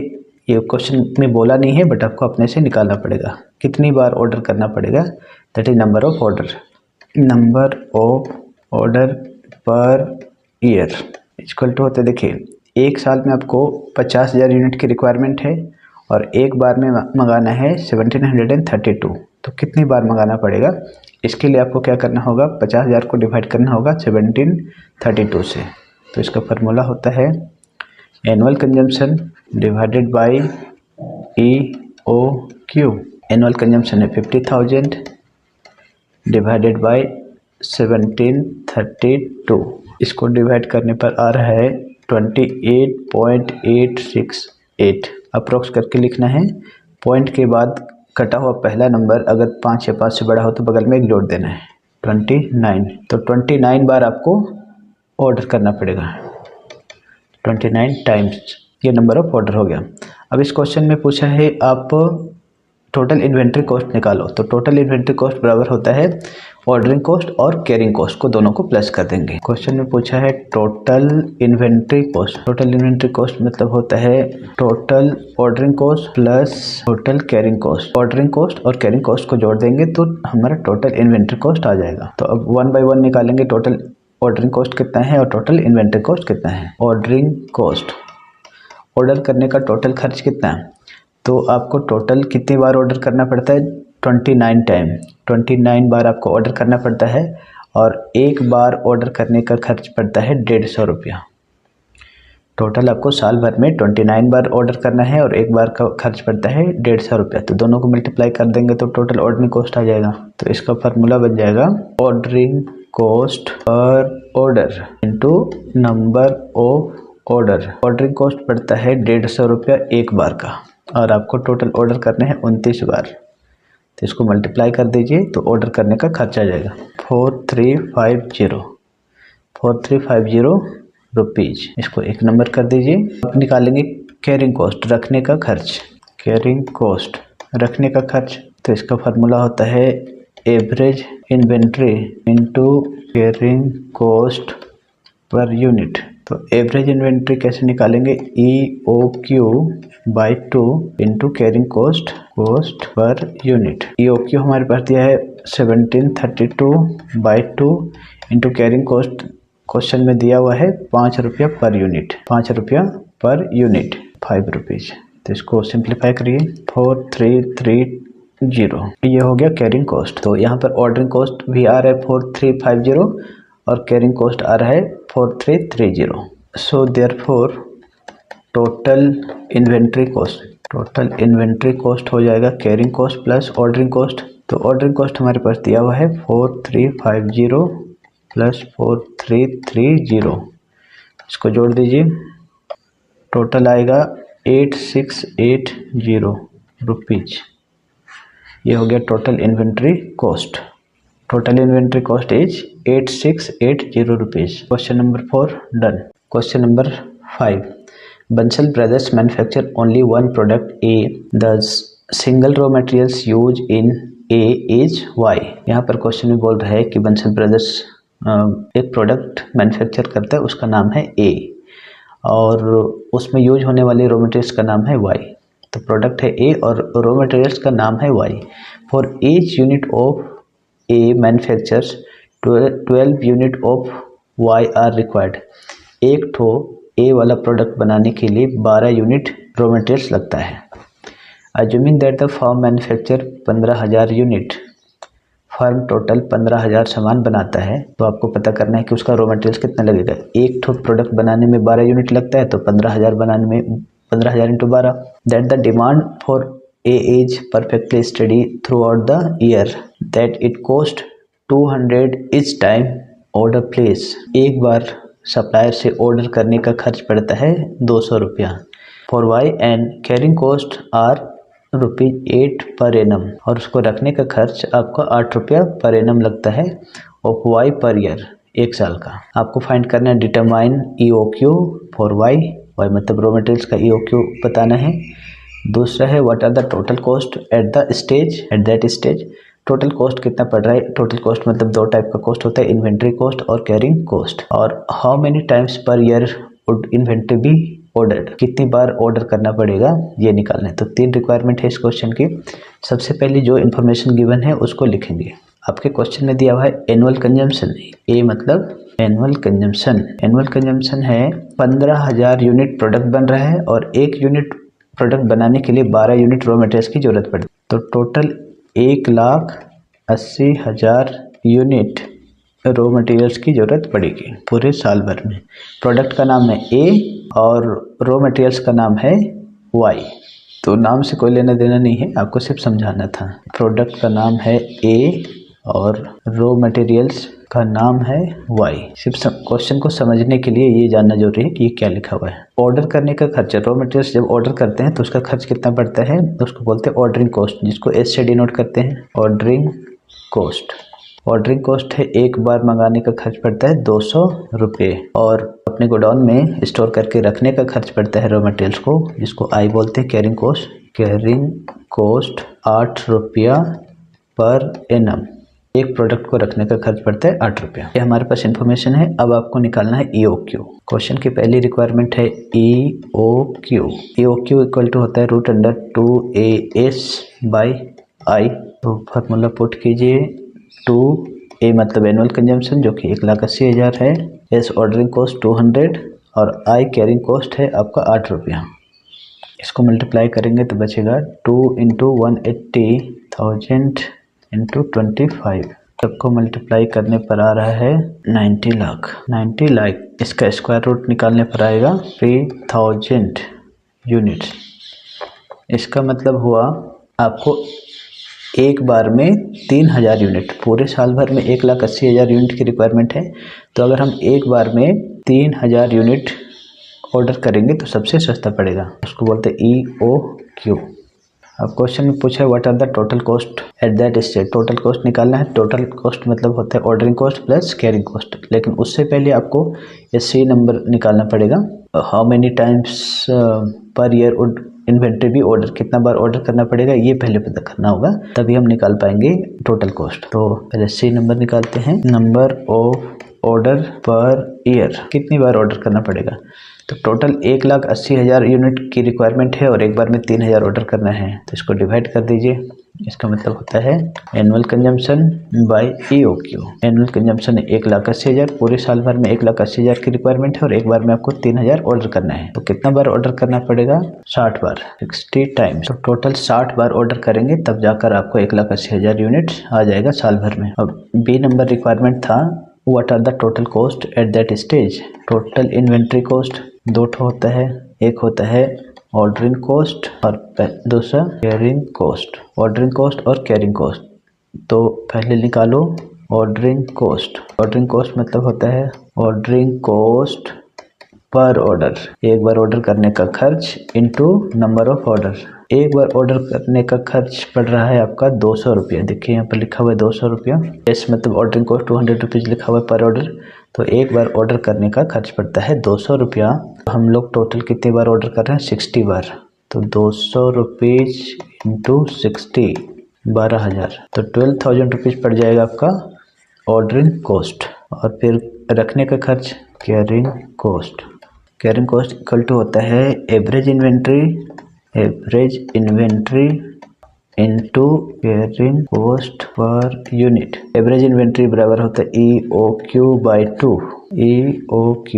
ये क्वेश्चन में बोला नहीं है, बट आपको अपने से निकालना पड़ेगा कितनी बार ऑर्डर करना पड़ेगा, that is number of order. Number of order per year equal to होता है, देखिए एक साल में आपको 50,000 यूनिट की रिक्वायरमेंट है और एक बार में मंगाना है 1732। तो कितनी बार मंगाना पड़ेगा? इसके लिए आपको क्या करना होगा, 50,000 को डिवाइड करना होगा 1732 से। तो इसका फार्मूला होता है annual consumption divided by EOQ। Annual consumption है 50,000 डिवाइडेड बाई 1732। इसको डिवाइड करने पर आ रहा है 28.868। अप्रोक्स करके लिखना है। पॉइंट के बाद कटा हुआ पहला नंबर अगर 5 या 5 से बड़ा हो तो बगल में एक जोड़ देना है 29। तो 29 बार आपको ऑर्डर करना पड़ेगा, 29 टाइम्स। ये नंबर ऑफ ऑर्डर हो गया। अब इस क्वेश्चन में पूछा है आप टोटल इन्वेंट्री कॉस्ट निकालो, तो टोटल इन्वेंट्री कॉस्ट बराबर होता है ऑर्डरिंग कॉस्ट और कैरिंग कॉस्ट को दोनों को प्लस कर देंगे। क्वेश्चन में पूछा है total inventory cost. Total inventory cost मतलब होता है total ordering cost plus total carrying cost. Ordering cost और कैरिंग कॉस्ट को जोड़ देंगे तो हमारा टोटल इन्वेंट्री कॉस्ट आ जाएगा। तो अब 1 बाय 1 निकालेंगे, टोटल ऑर्डरिंग कॉस्ट कितना है और टोटल इन्वेंट्री कॉस्ट कितना है। ऑर्डरिंग कॉस्ट, ऑर्डर करने का टोटल खर्च कितना है, तो आपको टोटल कितनी बार ऑर्डर करना पड़ता है, 29 टाइम, 29 बार आपको ऑर्डर करना पड़ता है और एक बार ऑर्डर करने का खर्च पड़ता है 150 रुपया। टोटल आपको साल भर में 29 बार ऑर्डर करना है और एक बार का खर्च पड़ता है 150 रुपया, तो दोनों को मल्टीप्लाई कर देंगे तो टोटल ऑर्डरिंग कॉस्ट आ जाएगा। तो इसका फार्मूला बन जाएगा ordering cost per order into number of order. Ordering cost पड़ता है 150 रुपया एक बार का और आपको टोटल ऑर्डर करने हैं 29 बार, तो इसको मल्टीप्लाई कर दीजिए तो ऑर्डर करने का खर्च आ जाएगा 4350 रुपीज़। इसको एक नंबर कर दीजिए। अब निकालेंगे कैरिंग कॉस्ट, रखने का खर्च। कैरिंग कॉस्ट रखने का खर्च, तो इसका फार्मूला होता है average inventory into carrying cost per unit. तो एवरेज इन्वेंट्री कैसे निकालेंगे, EOQ by 2 into carrying cost per unit. EOQ हमारे पास दिया है 1732 by 2 into carrying cost question में दिया हुआ है 5 रुपया पर यूनिट, 5 रुपया पर यूनिट 5 रुपीज़। तो इसको सिंप्लीफाई करिए 4330, ये हो गया कैरिंग कॉस्ट। तो यहाँ पर ऑर्डरिंग कॉस्ट भी आ रहा है 4350 और कैरिंग कॉस्ट आ रहा है 4330। So therefore total inventory cost हो जाएगा carrying cost plus ordering cost. तो ऑर्डरिंग कॉस्ट हमारे पास दिया हुआ है 4350 प्लस 4330, इसको जोड़ दीजिए, टोटल आएगा 8680 रुपीज़। ये हो गया total inventory cost. Total inventory cost is 8680 rupees. Question number 4 done. Question number 5, Bansal brothers manufacture only one product A, the single raw materials use in A is Y. यहाँ पर question में बोल रहा है कि बंसल ब्रदर्स एक प्रोडक्ट मैन्युफैक्चर करता है, उसका नाम है ए और उसमें यूज होने वाले रॉ मटेरियल्स का नाम है वाई। तो प्रोडक्ट है ए और रॉ मटेरियल्स का नाम है Y. For each unit of A manufactures 12 unit of Y are required. एक ठो ए वाला प्रोडक्ट बनाने के लिए 12 यूनिट रॉ मटेरियल्स लगता है। Assuming that the firm manufacture 15,000 unit, firm total 15,000 सामान बनाता है, तो आपको पता करना है कि उसका रॉ मटेरियल्स कितना लगेगा। एक ठो प्रोडक्ट बनाने में 12 यूनिट लगता है, तो 15,000 बनाने में 15,000 into 12। That the demand for a is perfectly study through out the year, that it cost 200 each time order place. एक बार सप्लायर से ऑर्डर करने का खर्च पड़ता है 200 रुपया। For Y and carrying cost are ₹8 per annum, और उसको रखने का खर्च आपको 8 रुपया पर एनम लगता है ऑफ वाई पर ईयर, एक साल का। आपको फाइंड करना है डिटरमाइन EOQ फॉर वाई मतलब रॉ मटेरियल्स का EOQ बताना है। दूसरा है what are the total cost at that stage. Total cost कितना पड़ रहा है, टोटल कॉस्ट मतलब 2 टाइप का कॉस्ट होता है, इन्वेंट्री कॉस्ट और कैरिंग कॉस्ट। और how many times per year would inventory be ordered, कितनी बार ऑर्डर करना पड़ेगा ये निकालना है। तो 3 रिक्वायरमेंट है इस क्वेश्चन की। सबसे पहले जो इन्फॉर्मेशन गिवन है उसको लिखेंगे। आपके क्वेश्चन में दिया हुआ है एनुअल कंजम्पशन, ए मतलब एनुअल कंजम्पशन है 15,000 यूनिट प्रोडक्ट बन रहा है और 1 यूनिट प्रोडक्ट बनाने के लिए 12 यूनिट रॉ मटेरियल्स की जरूरत पड़ती है। तो टोटल 1,80,000 यूनिट रॉ मटेरियल्स की ज़रूरत पड़ेगी पूरे साल भर में। प्रोडक्ट का नाम है ए और रॉ मटेरियल्स का नाम है वाई। तो नाम से कोई लेना देना नहीं है, आपको सिर्फ समझाना था। प्रोडक्ट का नाम है ए और रॉ मटेरियल्स का नाम है वाई। सिर्फ क्वेश्चन को समझने के लिए ये जानना जरूरी है कि ये क्या लिखा हुआ है। ऑर्डर करने का खर्च, रॉ मटेरियल्स जब ऑर्डर करते हैं तो उसका खर्च कितना पड़ता है, उसको बोलते हैं ऑर्डरिंग कॉस्ट, जिसको एस से डिनोट करते हैं, ऑर्डरिंग कॉस्ट। ऑर्डरिंग कॉस्ट है, एक बार मंगाने का खर्च पड़ता है 200 रुपये, और अपने गोडाउन में स्टोर करके रखने का खर्च पड़ता है रॉ मटेरियल्स को, जिसको आई बोलते हैं कैरिंग कोस्ट। कैरिंग कोस्ट 8 रुपया पर एनम, एक प्रोडक्ट को रखने का खर्च पड़ता है 8 रुपया। ये हमारे पास इन्फॉर्मेशन है। अब आपको निकालना है EOQ। क्वेश्चन की पहली रिक्वायरमेंट है EOQ। EOQ इक्वल टू होता है √2AS बाई I। तो फार्मूला पुट कीजिए। 2A मतलब एनुअल कंजम्पशन जो कि 1,80,000 है, S ऑर्डरिंग कॉस्ट 200 और I कैरिंग कॉस्ट है आपका 8 रुपया। इसको मल्टीप्लाई करेंगे तो बचेगा 2 × 180,000 × 25। सबको मल्टीप्लाई करने पर आ रहा है 90 लाख। 90 लाख इसका स्क्वायर रूट निकालने पर आएगा 3000 यूनिट्स। इसका मतलब हुआ आपको एक बार में 3000 यूनिट, पूरे साल भर में 1,80,000 यूनिट की रिक्वायरमेंट है। तो अगर हम एक बार में 3000 यूनिट ऑर्डर करेंगे तो सबसे सस्ता पड़ेगा, उसको बोलते हैं EOQ। अब क्वेश्चन में पूछा है what are the total cost at that stage. Total cost निकालना है। टोटल कॉस्ट मतलब होता है ordering cost plus carrying cost, लेकिन उससे पहले आपको ये C नंबर निकालना पड़ेगा। How many times per year inventory भी ऑर्डर, कितना बार ऑर्डर करना पड़ेगा ये पहले पता करना होगा, तभी हम निकाल पाएंगे टोटल कॉस्ट। तो पहले C नंबर निकालते हैं। Number of order per year, कितनी बार ऑर्डर करना पड़ेगा। तो टोटल 1,80,000 यूनिट की रिक्वायरमेंट है और एक बार में 3000 ऑर्डर करना है, तो इसको डिवाइड कर दीजिए। इसका मतलब होता है annual consumption by EOQ। Annual consumption 1,80,000, पूरे साल भर में 1,80,000 की रिक्वायरमेंट है और एक बार में आपको 3000 ऑर्डर करना है, तो कितना बार ऑर्डर करना पड़ेगा, 60 बार, 60 टाइम्स। तो टोटल 60 बार ऑर्डर करेंगे तब जाकर आपको 1,80,000 यूनिट आ जाएगा साल भर में। अब B नंबर रिक्वायरमेंट था what are the total cost at that stage. Total inventory cost दो होता है, एक होता है ऑर्डरिंग कॉस्ट और दूसरा कैरिंग कॉस्ट। ऑर्डरिंग कॉस्ट और कैरिंग कॉस्ट, तो पहले निकालो ऑर्डरिंग कॉस्ट। ऑर्डरिंग कॉस्ट मतलब होता है ऑर्डरिंग कॉस्ट पर ऑर्डर, एक बार ऑर्डर करने का खर्च इनटू नंबर ऑफ ऑर्डर। एक बार ऑर्डर करने का खर्च पड़ रहा है आपका 200 रुपया, देखिए यहाँ पर लिखा हुआ है 200 रुपया। एस मतलब ऑर्डरिंग कॉस्ट 200 रुपीज़ लिखा हुआ है पर ऑर्डर, तो एक बार ऑर्डर करने का खर्च पड़ता है 200 रुपया। हम लोग टोटल कितनी बार ऑर्डर कर रहे हैं, 60 बार, तो 200 रुपीज़ इंटू 60, 12,000, तो 12,000 रुपीज़ पड़ जाएगा आपका ऑर्डरिंग कॉस्ट। और फिर रखने का खर्च carrying cost. Carrying cost equal to होता है average inventory into carrying cost per unit. Average inventory बराबर होता है EOQ by 2, EOQ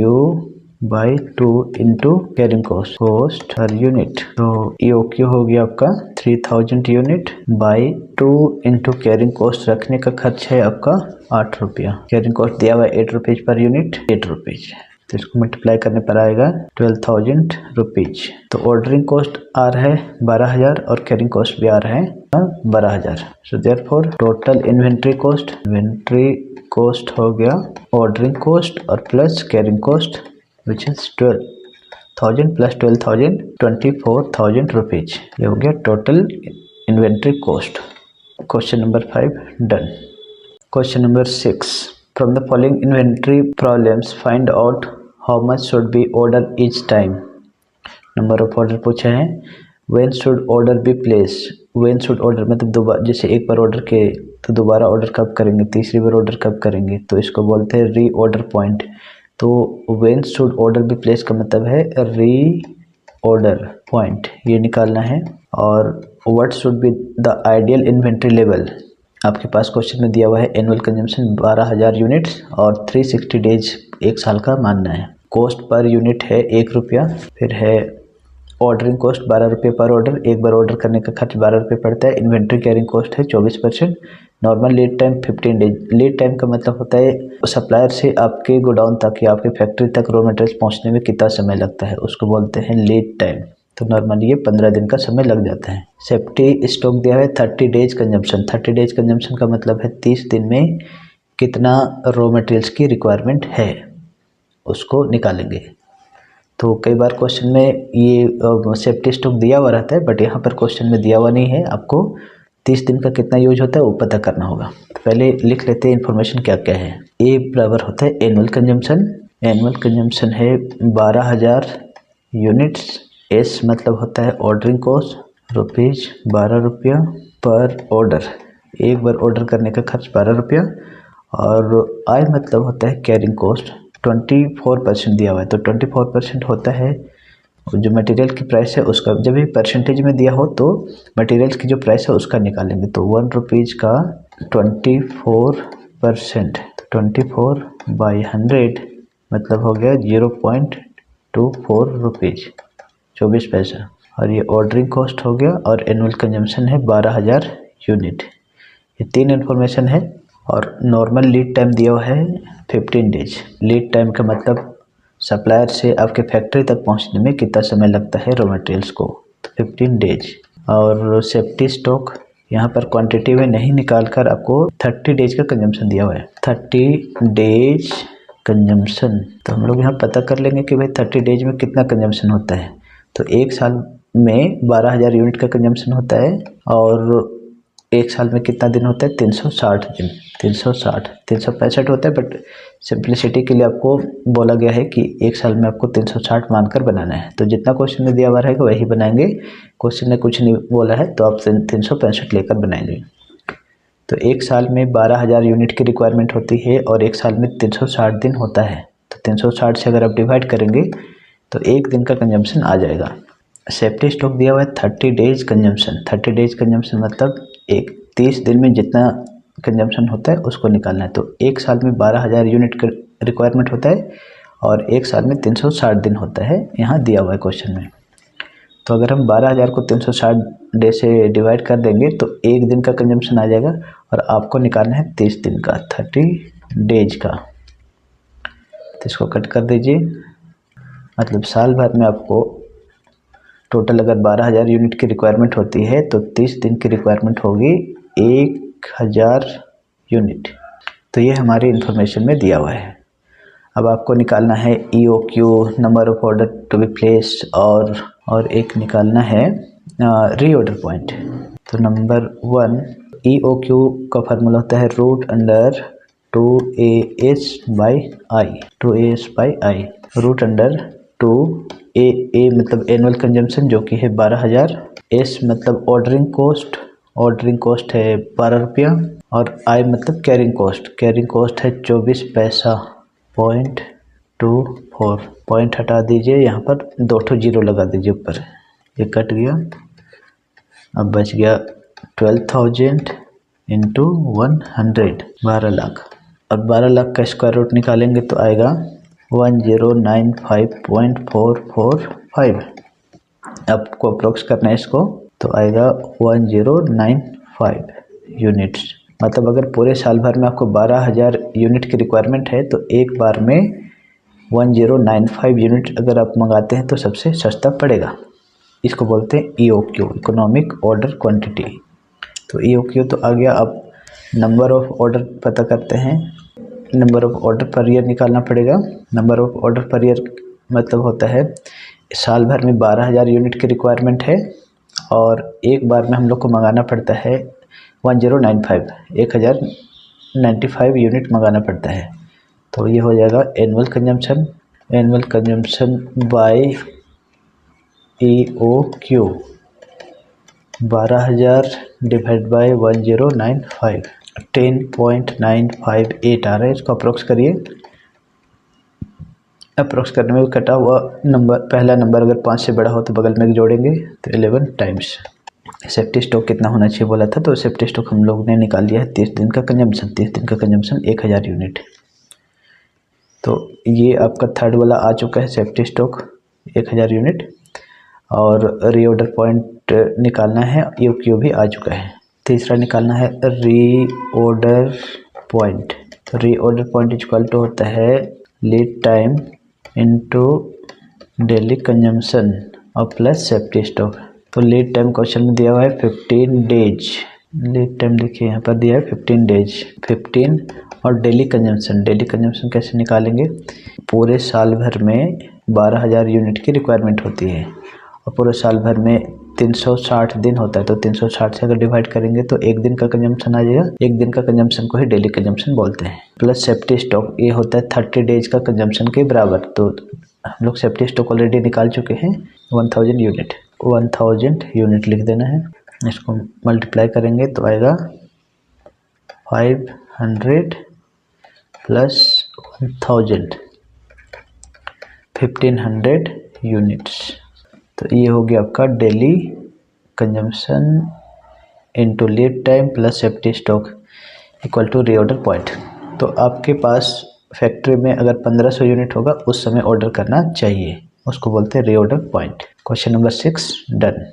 by 2 into carrying cost per unit. तो EOQ हो गया आपका 3000 unit by 2 into carrying cost, रखने का खर्च है आपका 8 रुपया। कैरिंग कॉस्ट दिया हुआ है 8 रुपीज़ पर यूनिट, 8 रुपीज़, तो इसको मल्टीप्लाई करने पर आएगा 12,000 रुपीज़। तो ऑर्डरिंग कॉस्ट आ रहा है 12,000 और कैरिंग कॉस्ट भी आ रहा है 12,000। So therefore total inventory cost हो गया ऑर्डरिंग कॉस्ट और plus carrying cost which is 12,000 plus 12,000, 24,000 rupees. ये हो गया total inventory cost. Question number 5 done. Question number 6, from the following inventory problems find out how much should be order each time। Number of order पूछा है। when should order be placed। when should order मतलब दोबारा, जैसे एक बार order किए तो दोबारा order कब करेंगे, तीसरी बार ऑर्डर कब करेंगे, तो इसको बोलते हैं री ऑर्डर पॉइंट। तो when should order be placed का मतलब है री ऑर्डर पॉइंट, ये निकालना है। और what should be the ideal inventory level। आपके पास क्वेश्चन में दिया हुआ है एनुअल कंजम्पशन 12,000 यूनिट्स और 360 डेज, एक साल का मानना है। कॉस्ट पर यूनिट है 1 रुपया, फिर है ऑर्डरिंग कॉस्ट 12 रुपये पर ऑर्डर, एक बार ऑर्डर करने का खर्च 12 रुपये पड़ता है। इन्वेंट्री कैरिंग कॉस्ट है 24%। Normal lead time 15 days. Lead time का मतलब होता है सप्लायर से आपके गोडाउन तक या आपके फैक्ट्री तक रॉ मटेरियल पहुँचने में कितना समय लगता है, उसको बोलते हैं लीड टाइम। तो नॉर्मली ये 15 दिन का समय लग जाता है। सेफ्टी स्टॉक दिया है 30 डेज कंजम्पशन। 30 डेज कंजम्पशन का मतलब है 30 दिन में कितना रॉ मटेरियल्स की रिक्वायरमेंट है, उसको निकालेंगे। तो कई बार क्वेश्चन में ये सेफ्टी स्टॉक दिया हुआ रहता है, बट यहाँ पर क्वेश्चन में दिया हुआ नहीं है, आपको 30 दिन का कितना यूज होता है वो पता करना होगा। तो पहले लिख लेते हैं इन्फॉर्मेशन क्या क्या है। ए बराबर होता है एनुअल कंजम्पशन। एनुअल कंजम्पशन है 12,000 यूनिट्स। एस मतलब होता है ऑर्डरिंग कॉस्ट, रुपीज़ 12 रुपया पर ऑर्डर, एक बार ऑर्डर करने का खर्च 12 रुपया। और आई मतलब होता है कैरिंग कॉस्ट, 24% दिया हुआ है तो 24% होता है जो मटेरियल की प्राइस है उसका। जब भी परसेंटेज में दिया हो तो मटेरियल की जो प्राइस है उसका निकालेंगे। तो 1 रुपीज़ का 24%, 24 बाई 100 मतलब हो गया 0.24 रुपीज़ 24 पैसा। और ये ऑर्डरिंग कॉस्ट हो गया और एनुअल कंजम्पशन है 12,000 यूनिट। ये 3 इन्फॉर्मेशन है। और नॉर्मल लीड टाइम दिया हुआ है 15 डेज। लीड टाइम का मतलब सप्लायर से आपके फैक्ट्री तक पहुंचने में कितना समय लगता है रॉ मटेरियल्स को, तो 15 डेज। और सेफ्टी स्टॉक यहाँ पर क्वांटिटी में नहीं निकाल कर आपको 30 डेज का कंजम्पशन दिया हुआ है, 30 डेज कंजम्पशन। तो हम लोग यहाँ पता कर लेंगे कि भाई 30 डेज में कितना कंजम्पशन होता है। तो एक साल में 12,000 यूनिट का कंजम्पशन होता है और एक साल में कितना दिन होता है 360 दिन, 365 होता है, बट सिंप्लिसिटी के लिए आपको बोला गया है कि एक साल में आपको 360 मानकर बनाना है। तो जितना क्वेश्चन में दिया हुआ रहेगा वही बनाएंगे। क्वेश्चन ने कुछ नहीं बोला है तो आप 365 लेकर बनाएंगे। तो एक साल में 12,000 यूनिट की रिक्वायरमेंट होती है और एक साल में 360 दिन होता है। तो 360 से अगर आप डिवाइड करेंगे तो एक दिन का कंजम्पशन आ जाएगा। सेफ्टी स्टॉक दिया हुआ है 30 डेज कंजम्पशन। 30 डेज कंजम्पशन मतलब 30 दिन में जितना कंजम्पशन होता है उसको निकालना है। तो एक साल में 12,000 यूनिट का रिक्वायरमेंट होता है और एक साल में 360 दिन होता है, यहाँ दिया हुआ है क्वेश्चन में। तो अगर हम 12,000 को 360 डे से डिवाइड कर देंगे तो एक दिन का कंजम्पशन आ जाएगा और आपको निकालना है 30 दिन का, 30 डेज का। तो इसको कट कर दीजिए, मतलब साल भर में आपको टोटल अगर 12,000 यूनिट की रिक्वायरमेंट होती है तो 30 दिन की रिक्वायरमेंट होगी 1,000 यूनिट। तो ये हमारी इन्फॉर्मेशन में दिया हुआ है। अब आपको निकालना है EOQ, number of order to be placed, और एक निकालना है रीऑर्डर पॉइंट। तो नंबर 1 EOQ का फार्मूला होता है root under 2AS by I, 2AS by I, root under 2A मतलब एनुअल कंजम्पशन जो कि है 12,000, S मतलब ऑर्डरिंग कॉस्ट है 12 रुपया, और I मतलब कैरिंग कॉस्ट है 24 पैसा, 0.24। पॉइंट हटा दीजिए, यहाँ पर 2 जीरो लगा दीजिए ऊपर, ये कट गया। अब बच गया 12,000 इंटू 100, 12 लाख। और 12 लाख का स्क्वायर रूट निकालेंगे तो आएगा 1095.445। आपको अप्रोक्स करना है इसको तो आएगा 1095 यूनिट्स। मतलब अगर पूरे साल भर में आपको 12,000 यूनिट की रिक्वायरमेंट है तो एक बार में 1095 यूनिट अगर आप मंगाते हैं तो सबसे सस्ता पड़ेगा। इसको बोलते हैं EOQ, इकोनॉमिक ऑर्डर क्वांटिटी। तो EOQ तो आ गया। अब नंबर ऑफ ऑर्डर पता करते हैं। Number of order per year निकालना पड़ेगा। Number of order per year मतलब होता है साल भर में 12,000 यूनिट की रिक्वायरमेंट है और एक बार में हम लोग को मंगाना पड़ता है 1095 यूनिट मंगाना पड़ता है। तो ये हो जाएगा annual consumption by EOQ, 12,000 divide by 1095, 10.958 आ रहा है। इसको अप्रोक्स करिए। अप्रोक्स करने में कटा हुआ नंबर, पहला नंबर अगर 5 से बड़ा हो तो बगल में जोड़ेंगे तो 11 टाइम्स। सेफ्टी स्टॉक कितना होना चाहिए बोला था, तो सेफ्टी स्टॉक हम लोग ने निकाल लिया है 30 दिन का कंजम्पशन। 30 दिन का कंजम्पशन 1,000 यूनिट। तो ये आपका थर्ड वाला आ चुका है, सेफ्टी स्टॉक 1,000 यूनिट। और रीऑर्डर पॉइंट निकालना है, EOQ भी आ चुका है। तीसरा निकालना है रीऑर्डर पॉइंट। तो रीऑर्डर पॉइंट इक्वल टू होता है lead time into daily consumption और प्लस सेफ्टी स्टॉक। तो लीड टाइम क्वेश्चन में दिया हुआ है 15 डेज। लीड टाइम देखिए यहाँ पर दिया है 15 डेज, 15। और डेली कंजम्पशन कैसे निकालेंगे? पूरे साल भर में 12,000 यूनिट की रिक्वायरमेंट होती है और पूरे साल भर में 360 दिन होता है, तो 360 से अगर डिवाइड करेंगे तो एक दिन का कंजम्पशन आ जाएगा। एक दिन का कंजम्पशन को ही डेली कंजम्पशन बोलते हैं। प्लस सेफ्टी स्टॉक, ये होता है 30 डेज का कंजम्पशन के बराबर। तो हम लोग सेफ्टी स्टॉक ऑलरेडी निकाल चुके हैं 1000 यूनिट। 1000 यूनिट लिख देना है। इसको मल्टीप्लाई करेंगे तो आएगा 500 प्लस 1000 1500 यूनिट्स। तो ये हो गया आपका daily consumption into lead time plus safety stock equal to reorder point. तो आपके पास फैक्ट्री में अगर 1500 यूनिट होगा उस समय ऑर्डर करना चाहिए, उसको बोलते हैं reorder point. Question number 6 done.